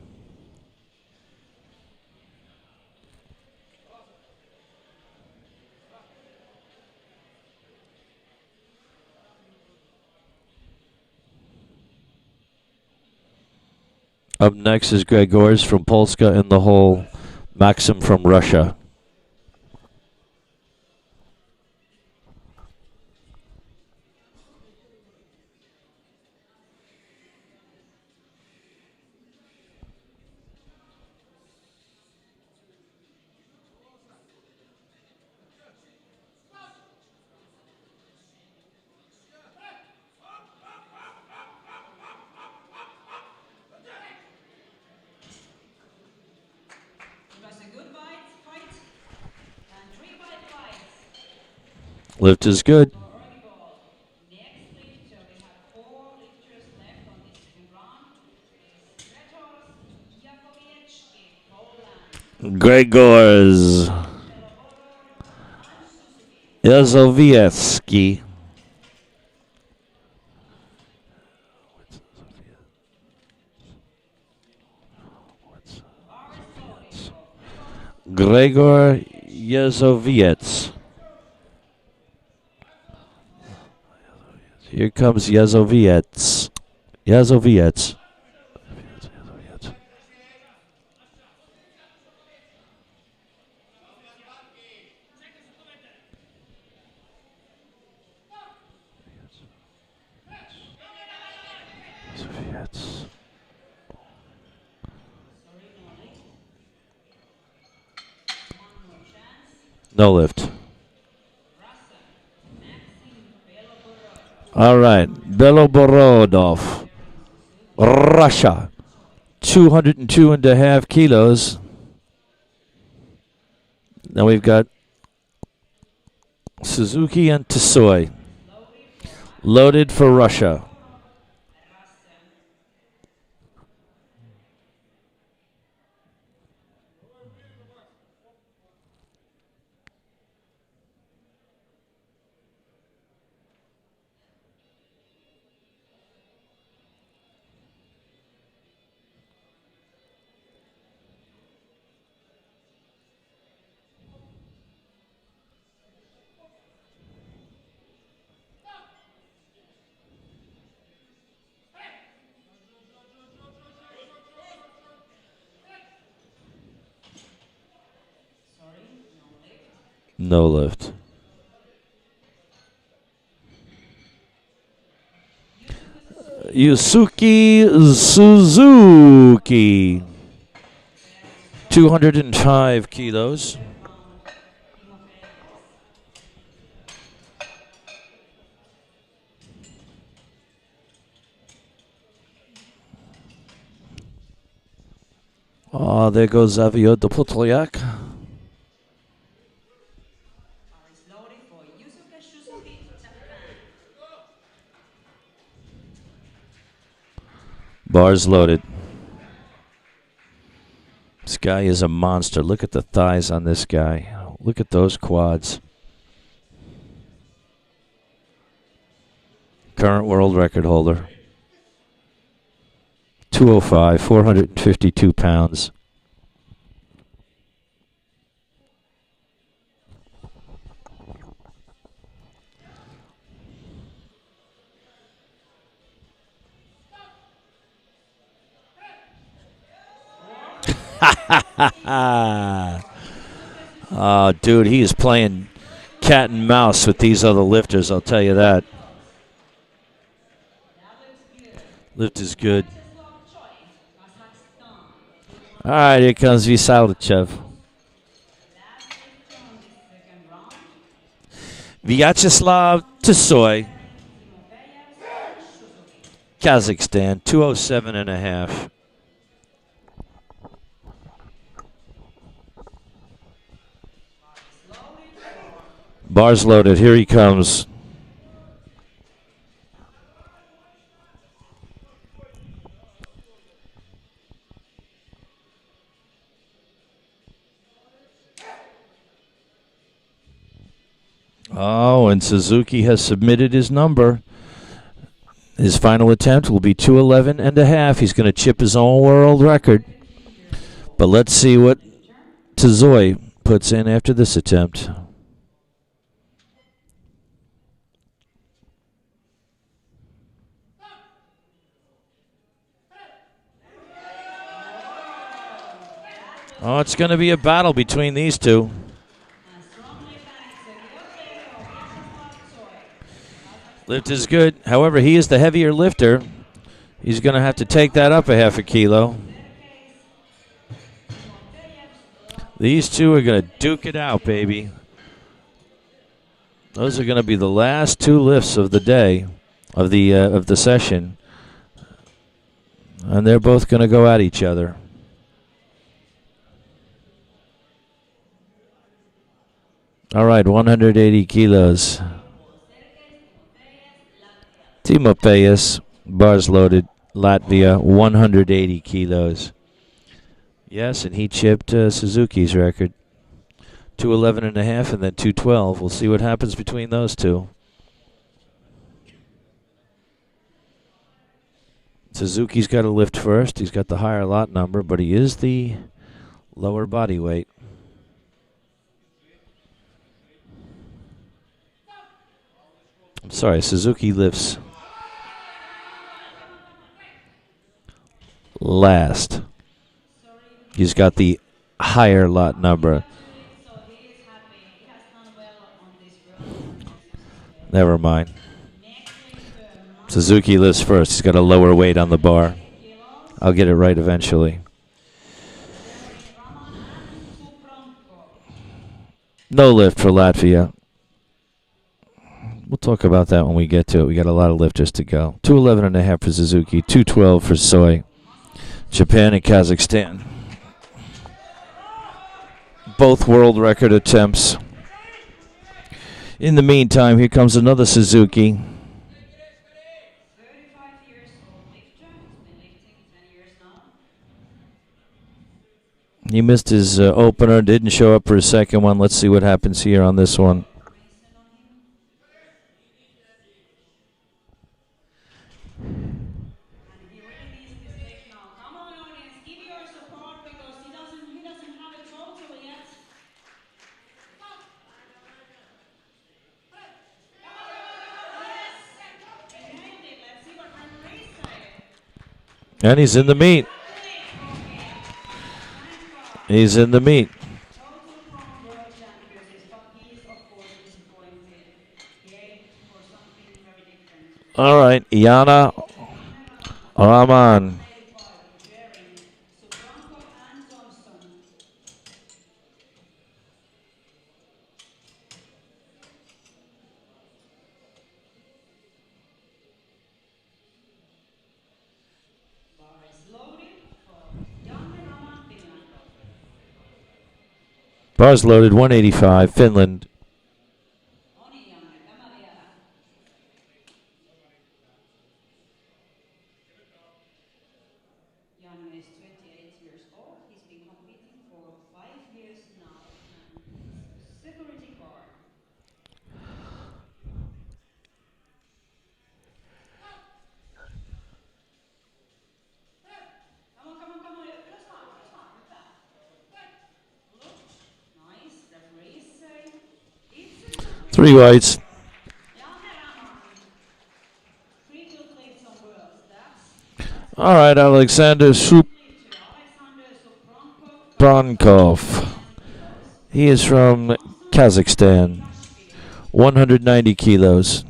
Up next is Gregors from Polska and the whole Maxim from Russia. It was a good fight and 3 fights Lift is good. for Orvibot. Next lifter, we have 4 lifters left on this second round. Gregors Jakowiecki, Poland. Gregors Belgorod and Suzuki. Jazowiecki. Bar is loaded for Gregor Jazowiec. Here comes Jazowiec. Jazowiec. No lift. All right, Beloborodov, Russia, 202.5 kilos. Now we've got Suzuki and Tsuki, loaded for Russia. No lift. Tsuki Suzuki. 205 kilos. Oh, there goes Xavier de Potlyak. Bars loaded. This guy is a monster. Look at the thighs on this guy. Look at those quads. Current world record holder. 205, 452 pounds. Oh, dude, he is playing cat and mouse with these other lifters, I'll tell you that. Lift is good. All right, here comes Vyacheslav. Vyacheslav Tsoy. Kazakhstan, 207 and a half. Bars loaded. Here he comes. Oh, and Suzuki has submitted his number. His final attempt will be 211 and a half. He's going to chip his own world record. But let's see what Tsoy puts in after this attempt. Oh, it's going to be a battle between these two. Lift is good. However, he is the heavier lifter. He's going to have to take that up a half a kilo. These two are going to duke it out, baby. Those are going to be the last two lifts of the day, of the session. And they're both going to go at each other. All right, 180 kilos. Timofeyas, bars loaded, Latvia, 180 kilos. Yes, and he chipped Suzuki's record. 211 and a half and then 212. We'll see what happens between those two. Suzuki's got to lift first. He's got the higher lot number, but he is the lower body weight. I'm sorry, Suzuki lifts last. He's got the higher lot number. Never mind. Suzuki lifts first. He's got a lower weight on the bar. I'll get it right eventually. No lift for Latvia. We'll talk about that when we get to it. We got a lot of lifters to go. 211 and a half for Suzuki, 212 for Tsoy. Japan and Kazakhstan. Both world record attempts. In the meantime, here comes another Suzuki. 35 years old lifter. He's been lifting 10 years now. He missed his opener, didn't show up for his second one. Let's see what happens here on this one. And he's in the meet. He's in the meet. All right, Iana Rahman. 85, preparing Subranko and Thompson. Bar is loaded for Janne Raman, Finland. Bars loaded, 185, Finland. No niin, Janne, tämä vielä. Janne is 28 years old. He's been competing for 5 years now and he's a security guard. Come on, ylös vaan, hyvä. Look, nice, referee is saying, it's a good 3 whites. Janne Raman. Triple clips on girls, that's All right, Alexander to Alexander Subranko, Suprankov. He is from Kazakhstan, 190 kilos.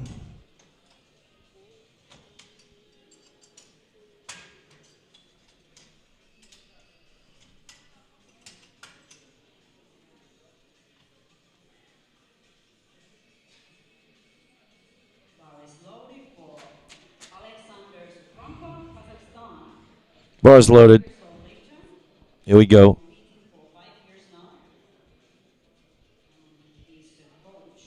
Bar is loaded for Alexander Subranko, Kazakhstan. Bars loaded. So later, Here we go. competing for 5 years now. He's the coach.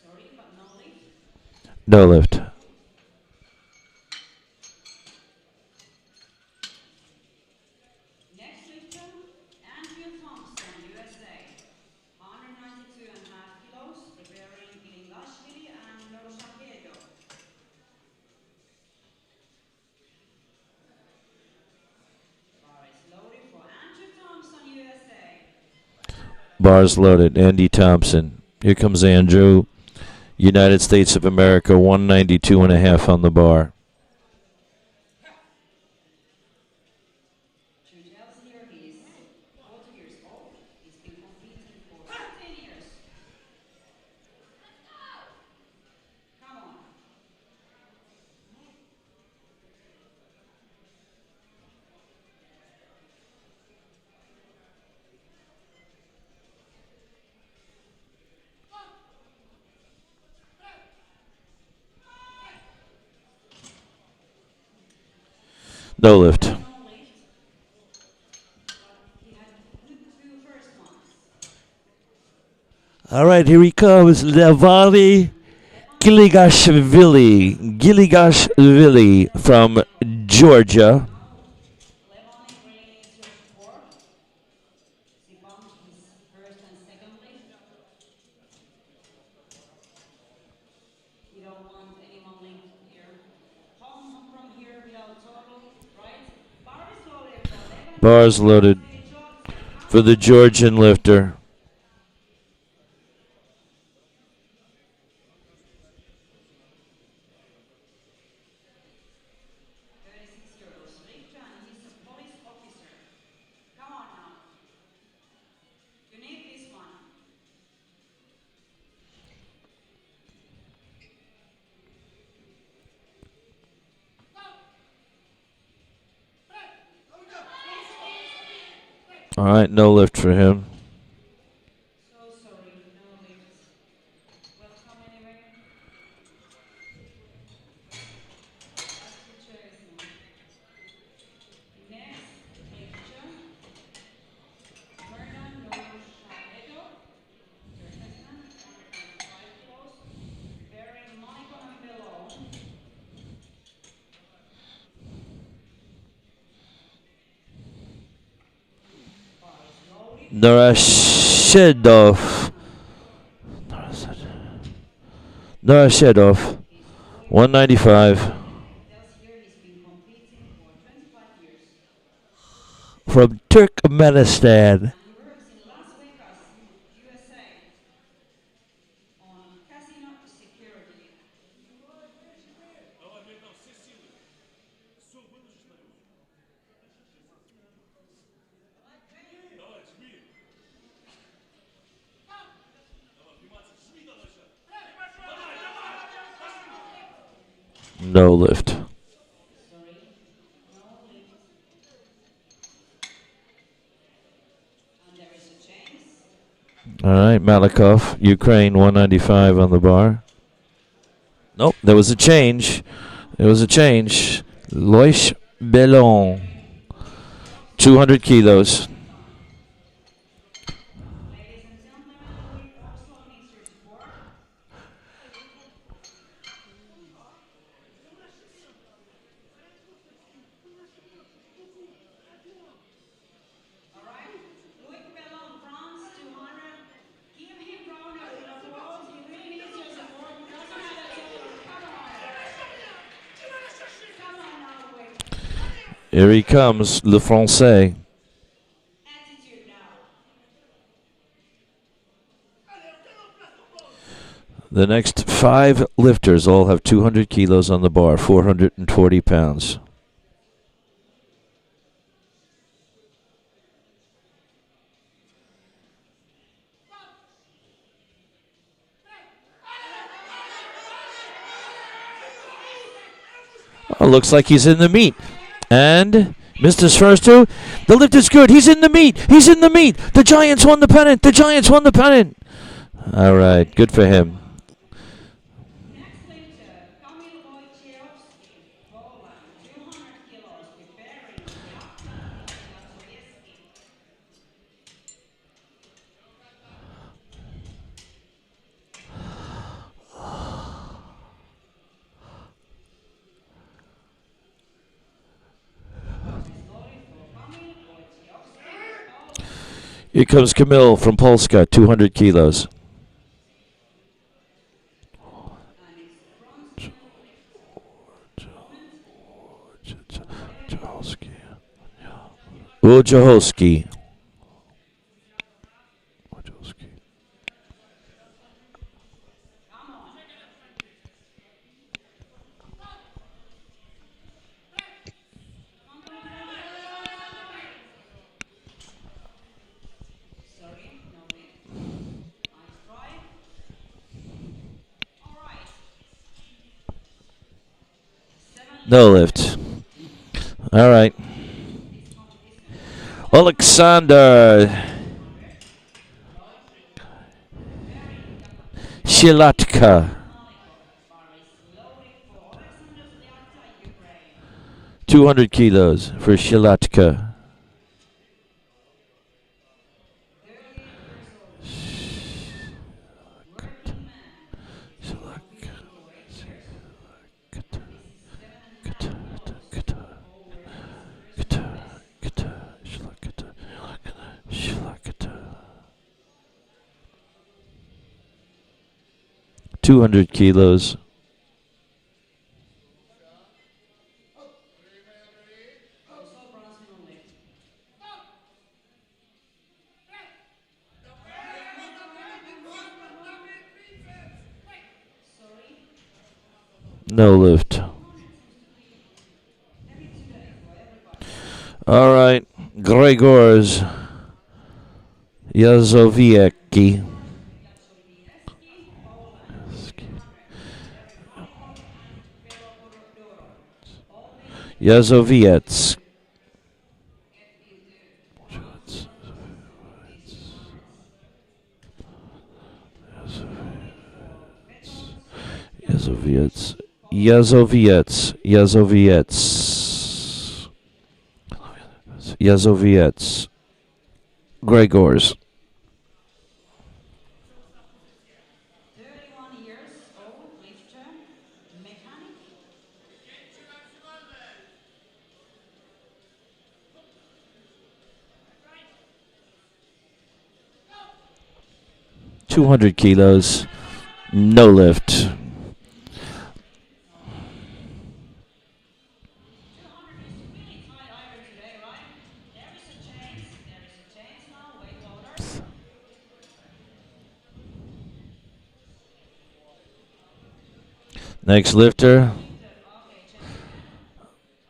Sorry, but no lift. No lift. Next lifter, Anthem, Thompson, USA. 192.5 kilos, preparing Ilingashvili and Noroshakedo. Bar is loaded for Andrew Thompson, USA. Bars loaded. Andy Thompson. Here comes Andrew. United States of America, 192.5 on the bar. To tells here he's 40 years old. He's been competing for 15 years. Come on. No lift. No lift. But he had two first ones. All right, here he comes. Levani Giligashvili from Georgia. Levani really needs your support. He bumped his first and second lift. We don't want anyone linked here. Home from here without total, right? Bar is loaded for Levani. Bars loaded for the Georgian lifter. 36-year-old lifter and he's a police officer. Come on now. You need this one. All right, no lift for him. So sorry, no lifts. Welcome anyway. That's the choice now. Next lifter, Fernando Shaedo, Turkmenistan, 105 kilos, bearing Michael and below. Bar is loaded. Norashedov. Norashedov, 195 Tells here he's been competing for 25 years. from Turkmenistan. And he works in Las Vegas, USA. No lift. Sorry, no lift. And there is a change. All right, Malikov, Ukraine, 195 on the bar. Nope, there was a change. There was a change. Loish Bellon, 200 kilos. Ladies and gentlemen, the winner of Slow Mixer Sport. All right, Louis Bellon, France, 200. Give him round of applause. He really needs your support. He doesn't have that support. Come on. Come on now, Louis. Here he comes, Le Français. Attitude now. The next 5 lifters all have 200 kilos on the bar, 440 pounds. Oh, looks like he's in the meat. And missed his first 2. The lift is good. He's in the meat. He's in the meat. The Giants won the pennant. The Giants won the pennant. All right, good for him. Next lifter, Kamil Wojciechowski, Poland, 200 kilos, preparing Anthem. Here comes Kamil from Polska, 200 kilos. Wojciechowski. 7 No lift. All right. Alexander Shilatka. 200 kilos for Shilatka. Shilakata. 200 kilos. No lift. All right, Gregors Yazowiecki. Yazowiecki. Yazowiecki. Gregors. 31 years old, lifter, mechanic. 200 kilos. No lift. 200 is really tight iron today, right? There is a change now, weight loaders. Next lifter.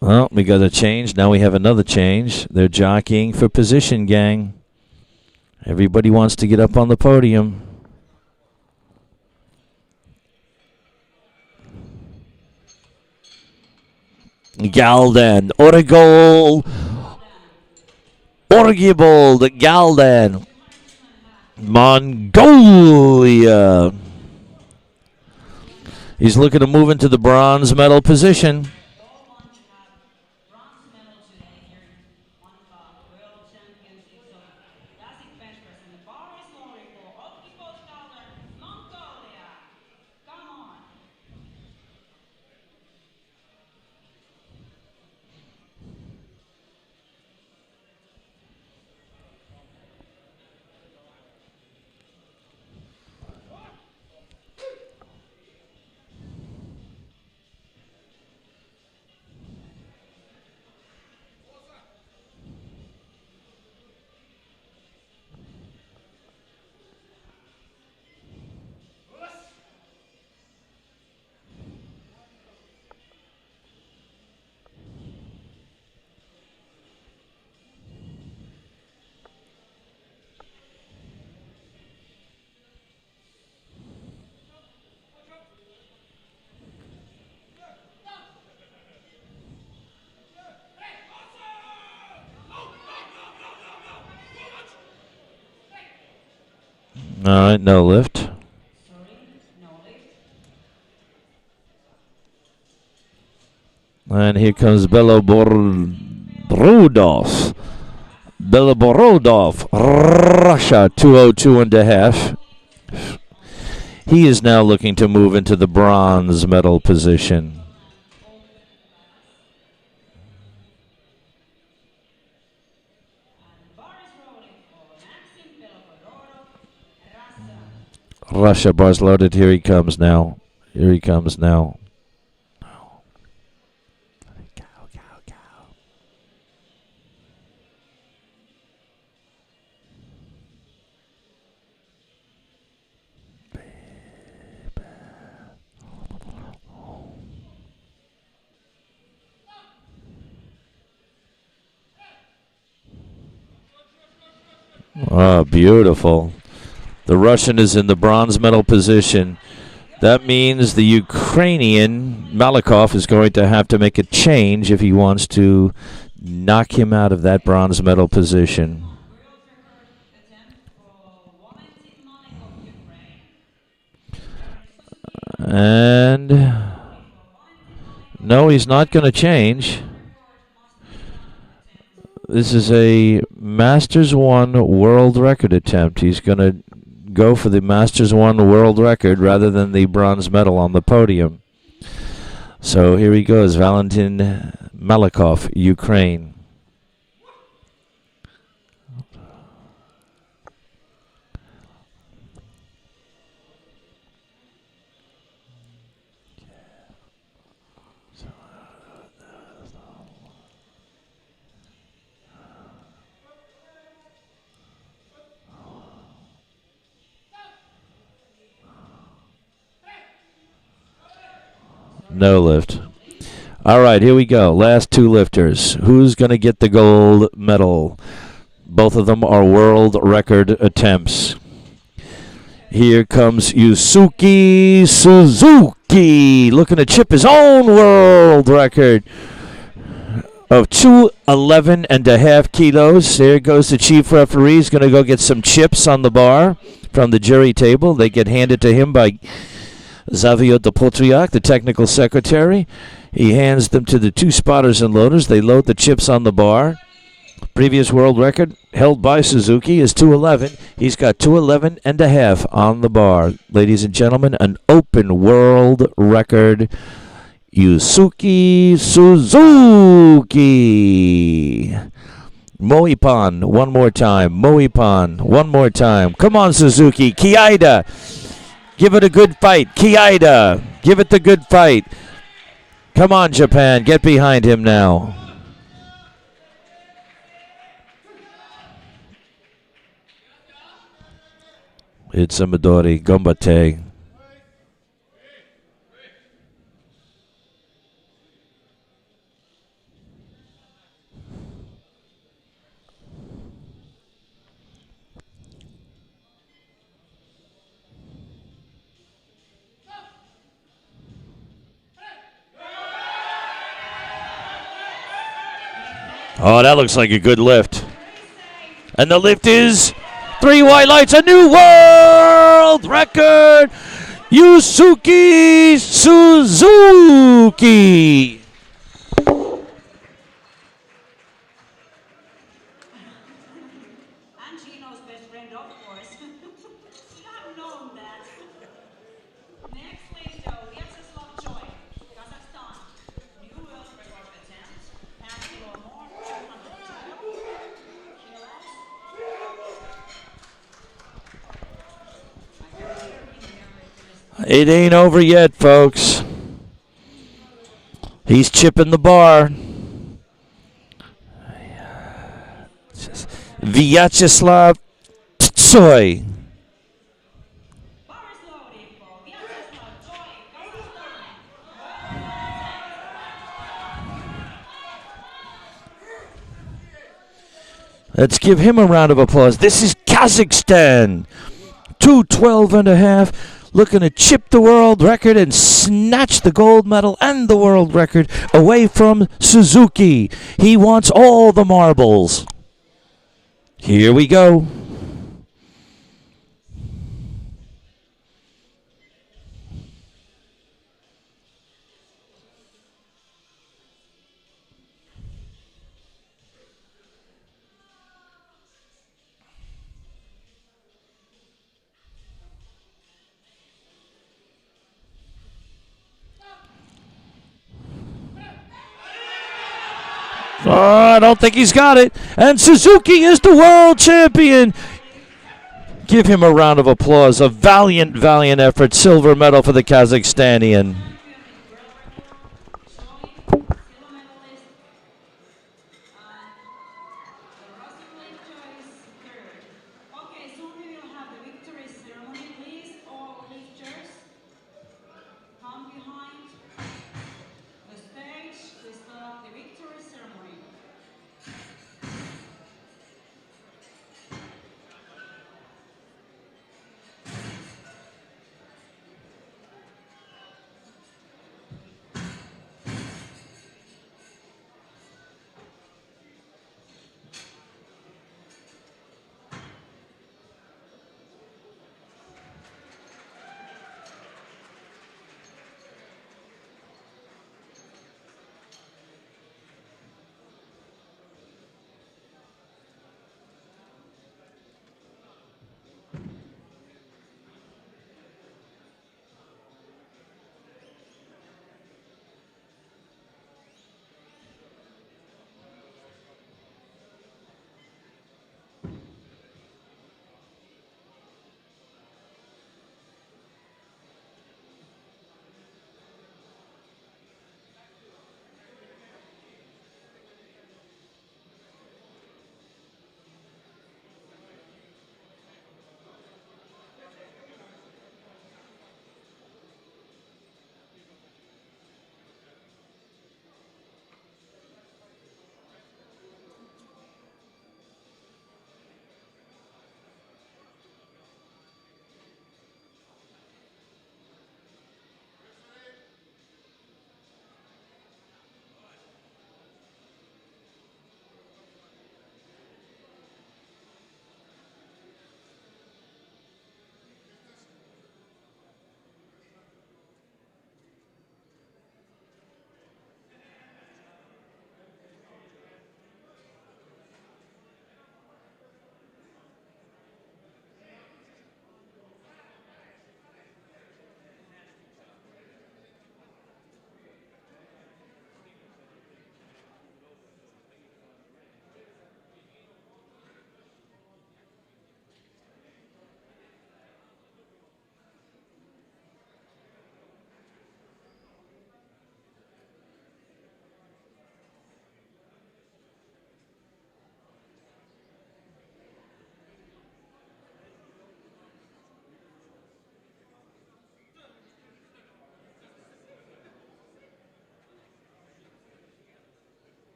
Well, we got a change. Now we have another change. They're jockeying for position, gang. Everybody wants to get up on the podium. Galden, Origol, Orgibold, Galden, Mongolia. He's looking to move into the bronze medal position. All want to have bronze medal today here on the World Championships of Classic Bench Press. And the bar is lowering for Okipo's Calder, Mongolia. Come on. All right, no lift. Sorry, no lift. And here comes Beloborodov. Beloborodov, Russia, 202.5. He is now looking to move into the bronze medal position. And the bar is rolling for Maxim Beloborodov, Russia. Russia, bar's loaded. Here he comes now. Here he comes now. Oh, beautiful. The Russian is in the bronze medal position. That means the Ukrainian, Malikov, is going to have to make a change if he wants to knock him out of that bronze medal position. World record attempt for Valentin Malikov, Ukraine. And no, he's not going to change. This is a Masters 1 world record attempt. He's going to go for the Masters 1 world record rather than the bronze medal on the podium. So here he goes, Valentin Malikov, Ukraine. No lift. All right, here we go. Last two lifters. Who's going to get the gold medal? Both of them are world record attempts. Here comes Tsuki Suzuki, looking to chip his own world record of 211.5 kilos. There goes the chief referee. He's going to go get some chips on the bar from the jury table. They get handed to him by Xavier Depotriac, the technical secretary. He hands them to the two spotters and loaders. They load the chips on the bar. Previous world record held by Suzuki is 211. He's got 211.5 on the bar. Ladies and gentlemen, an open world record. Tsuki Suzuki. Moipan, one more time. Moipan, one more time. Come on, Suzuki. Kiaida. Give it a good fight. Kiaida. Give it the good fight. Come on, Japan. Get behind him now. It's a Midori. Gombate. Oh, that looks like a good lift. And the lift is 3 white lights, a new world record. Tsuki Suzuki. And Gino's best friend, of course. Should have known that. Next lifter, Vyacheslav Choi, Kazakhstan. New world record attempt. Half kilo more, 202 kilos. It ain't over yet, folks. He's chipping the bar. Vyacheslav Choi. Bar is loaded for Vyacheslav Choi, Kazakhstan. Let's give him a round of applause. This is Kazakhstan. 2:12.5. Looking to chip the world record and snatch the gold medal and the world record away from Suzuki. He wants all the marbles. Here we go. Oh, I don't think he's got it. And Suzuki is the world champion. Give him a round of applause. A valiant, valiant effort. Silver medal for the Kazakhstanian. Okay, soon we will have the victory ceremony. Please, all lifters, come behind the stage to start the victory ceremony.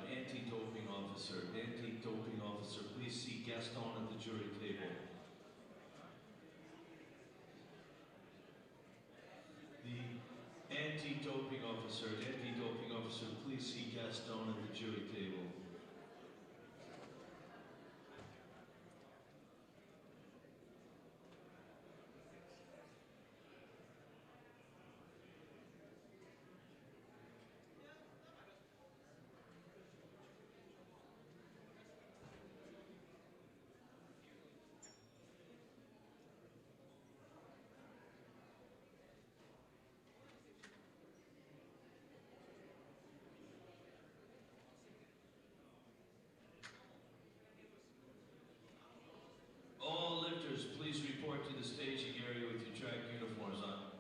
Anti-doping officer, please see Gaston at the jury table. officer and anti-doping officer, please see Gaston at the jury table. All lifters, please report to the staging area with your track uniforms on.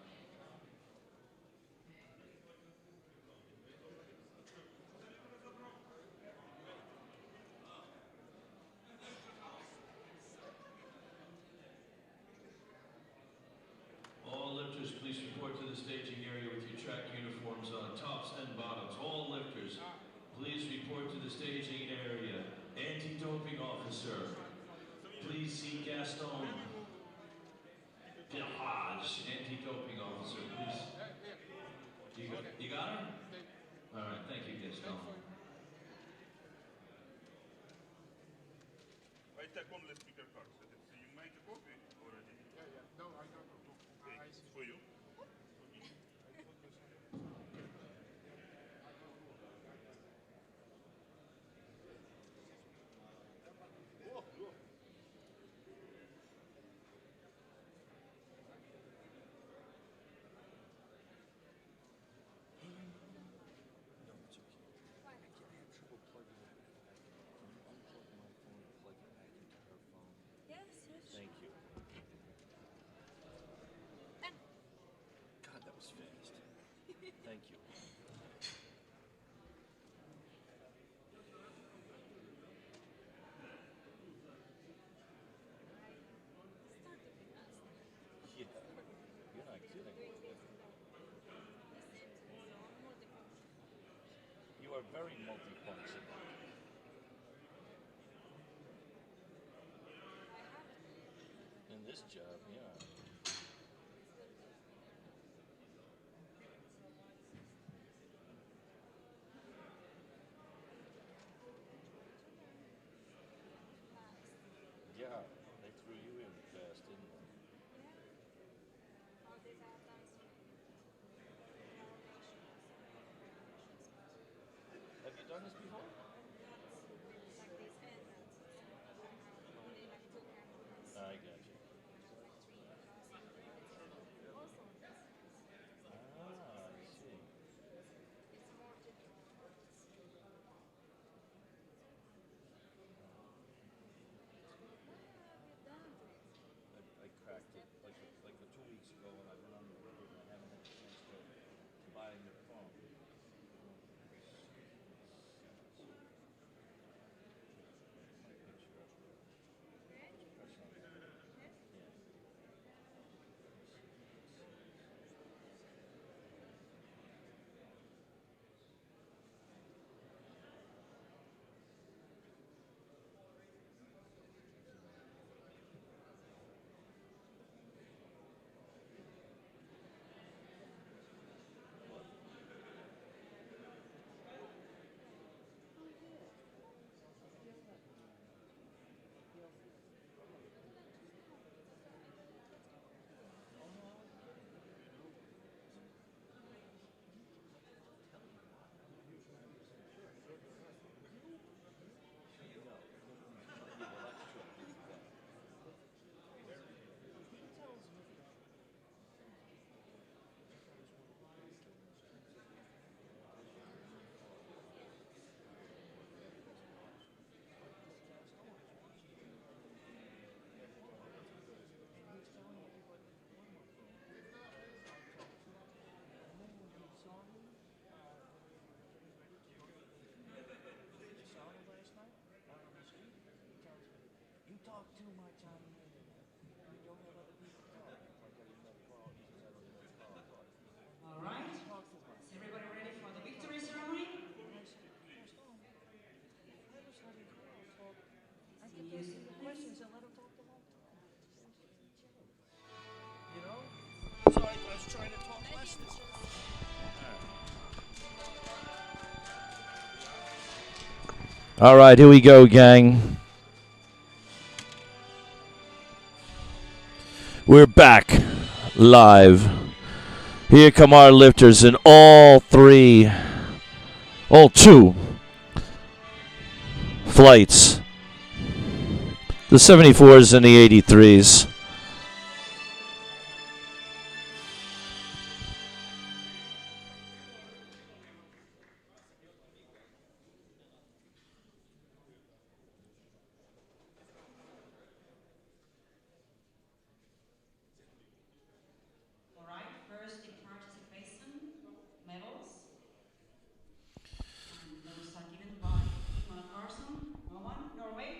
All lifters, please report to the staging area with your track uniforms on, tops and bottoms. All lifters, please report to the staging area. Anti-doping officer, please see Gaston. Pirage, anti-doping officer, please. You got her? All right, thank you, Gaston. I take only speaker cards. So you make a copy already? Yeah. No, I don't know. Okay, it's for you. Thank you. God, that was fast. Thank you. Yeah, you're not kidding. You are very multifunctional. In this job, yeah. Yeah, they threw you in fast, didn't they? Have you done this before? I got you. Ah, I see. I cracked it like 2 weeks ago when I've been on the road and I haven't had a chance to buy a new phone. talk too much on the internet. You don't have other people talk. All right. Is everybody ready for the victory ceremony? I kept asking the questions and let him talk the whole time. You know? So I was trying to talk less this time. All right, here we go, gang. We're back live. Here come our lifters in all two flights. The 74s and the 83s. All right, first the participation medals. And those are given by Ingmar Carlson, Norway.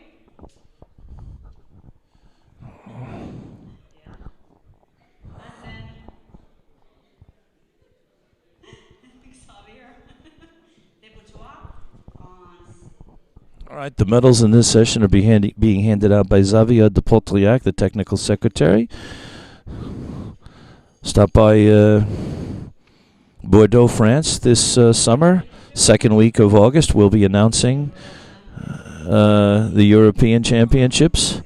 Yeah. And then Xavier de Bourgeois, France. All right, the medals in this session are being handed out by Xavier de Potriac, the technical secretary. Stop by Bordeaux, France this summer. Second week of August, we'll be announcing the European Championships,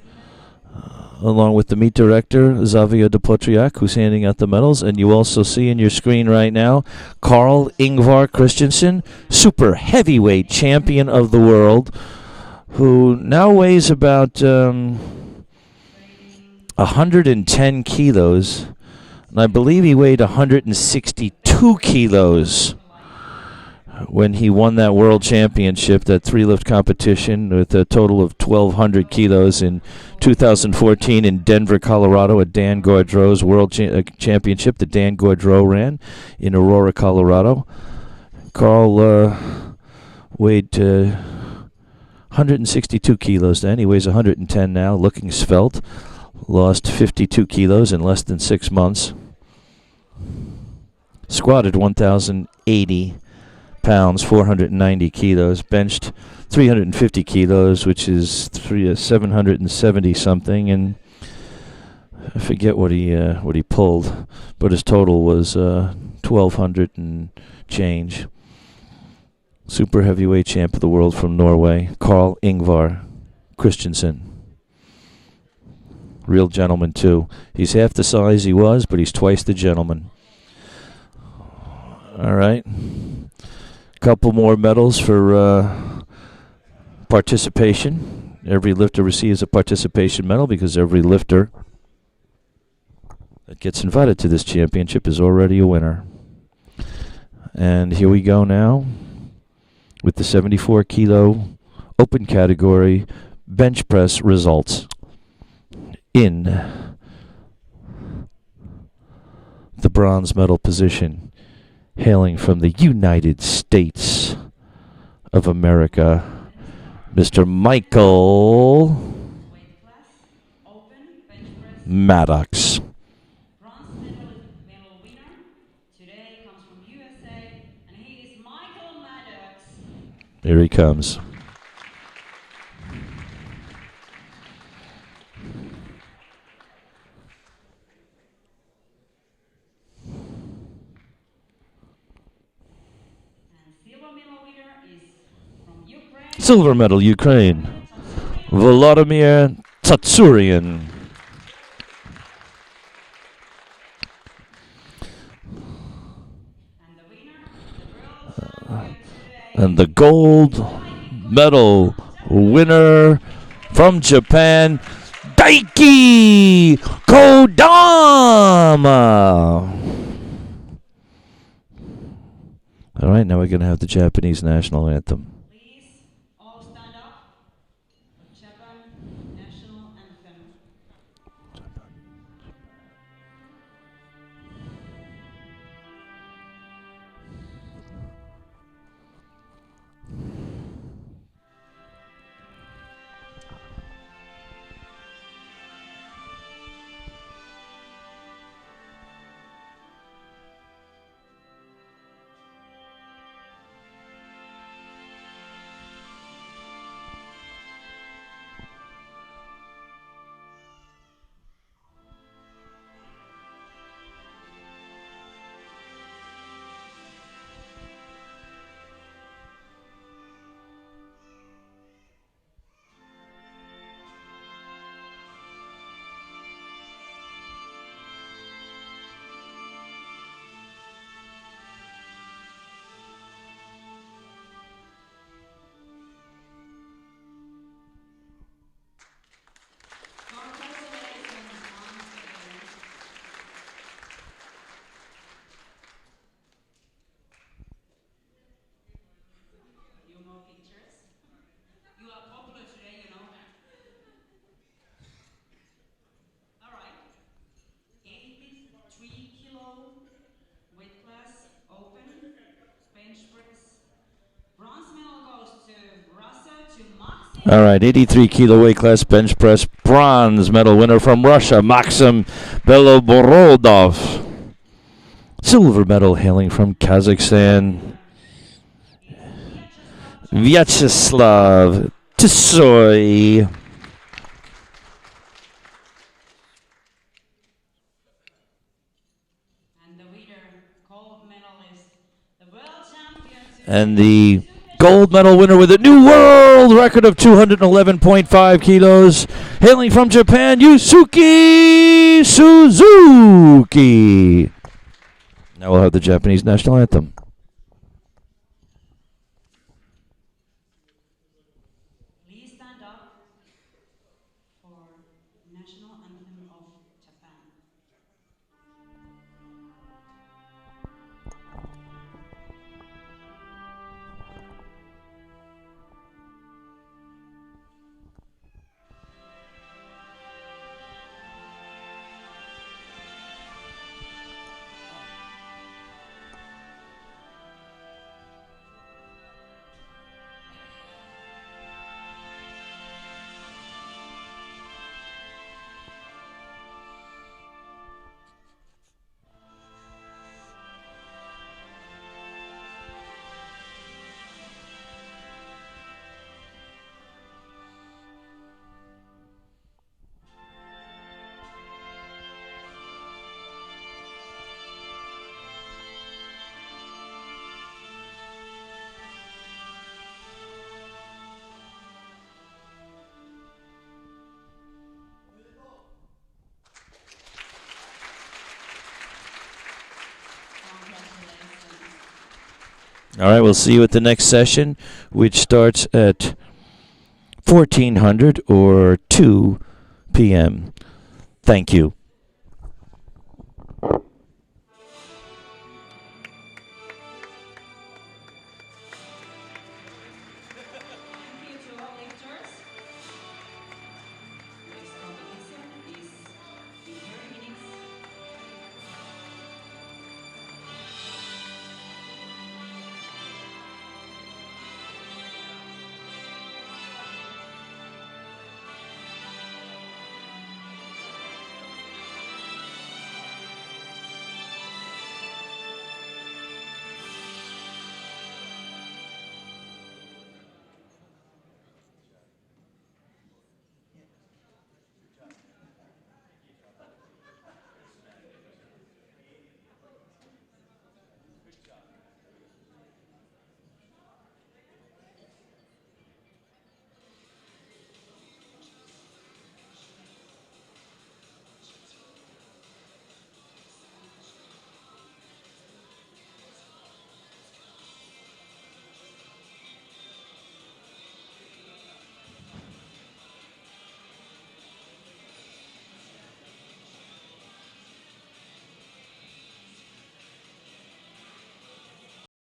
along with the meet director, Xavier de Potriac, who's handing out the medals. And you also see in your screen right now, Carl Ingvar Christensen, super heavyweight champion of the world, who now weighs about 110 kilos. And I believe he weighed 162 kilos when he won that world championship, that three-lift competition, with a total of 1,200 kilos in 2014 in Denver, Colorado, at Dan Gaudreau's world championship that Dan Gaudreau ran in Aurora, Colorado. Carl weighed 162 kilos then. He weighs 110 now, looking svelte. Lost 52 kilos in less than 6 months. Squatted 1,080 pounds, 490 kilos. Benched 350 kilos, which is 770 something. And I forget what he pulled, but his total was 1,200 and change. Super heavyweight champ of the world from Norway, Carl Ingvar Christensen. Real gentleman, too. He's half the size he was, but he's twice the gentleman. All right. Couple more medals for participation. Every lifter receives a participation medal because every lifter that gets invited to this championship is already a winner. And here we go now with the 74 kilo open category bench press results. In the bronze medal position, hailing from the United States of America, Mr. Michael Weight class, open bench press. Maddox. Bronze medal winner today comes from USA, and he is Michael Maddox. Here he comes. Silver medal, Ukraine, Volodymyr Tsatsurian. And the gold medal winner from Japan, Daiki Kodama. All right, now we're going to have the Japanese national anthem. Please all stand up for Japan national anthem. All right, 83 kilo weight class bench press bronze medal winner from Russia, Maxim Beloborodov. Silver medal hailing from Kazakhstan, Vyacheslav Tsoy. And the winner, gold medalist, the world champion. And the gold medal winner with a new world record of 211.5 kilos, hailing from Japan, Tsuki Suzuki. Now we'll have the Japanese national anthem. Please stand up for national anthem of Japan. All right, we'll see you at the next session, which starts at 1400 or 2 p.m. Thank you.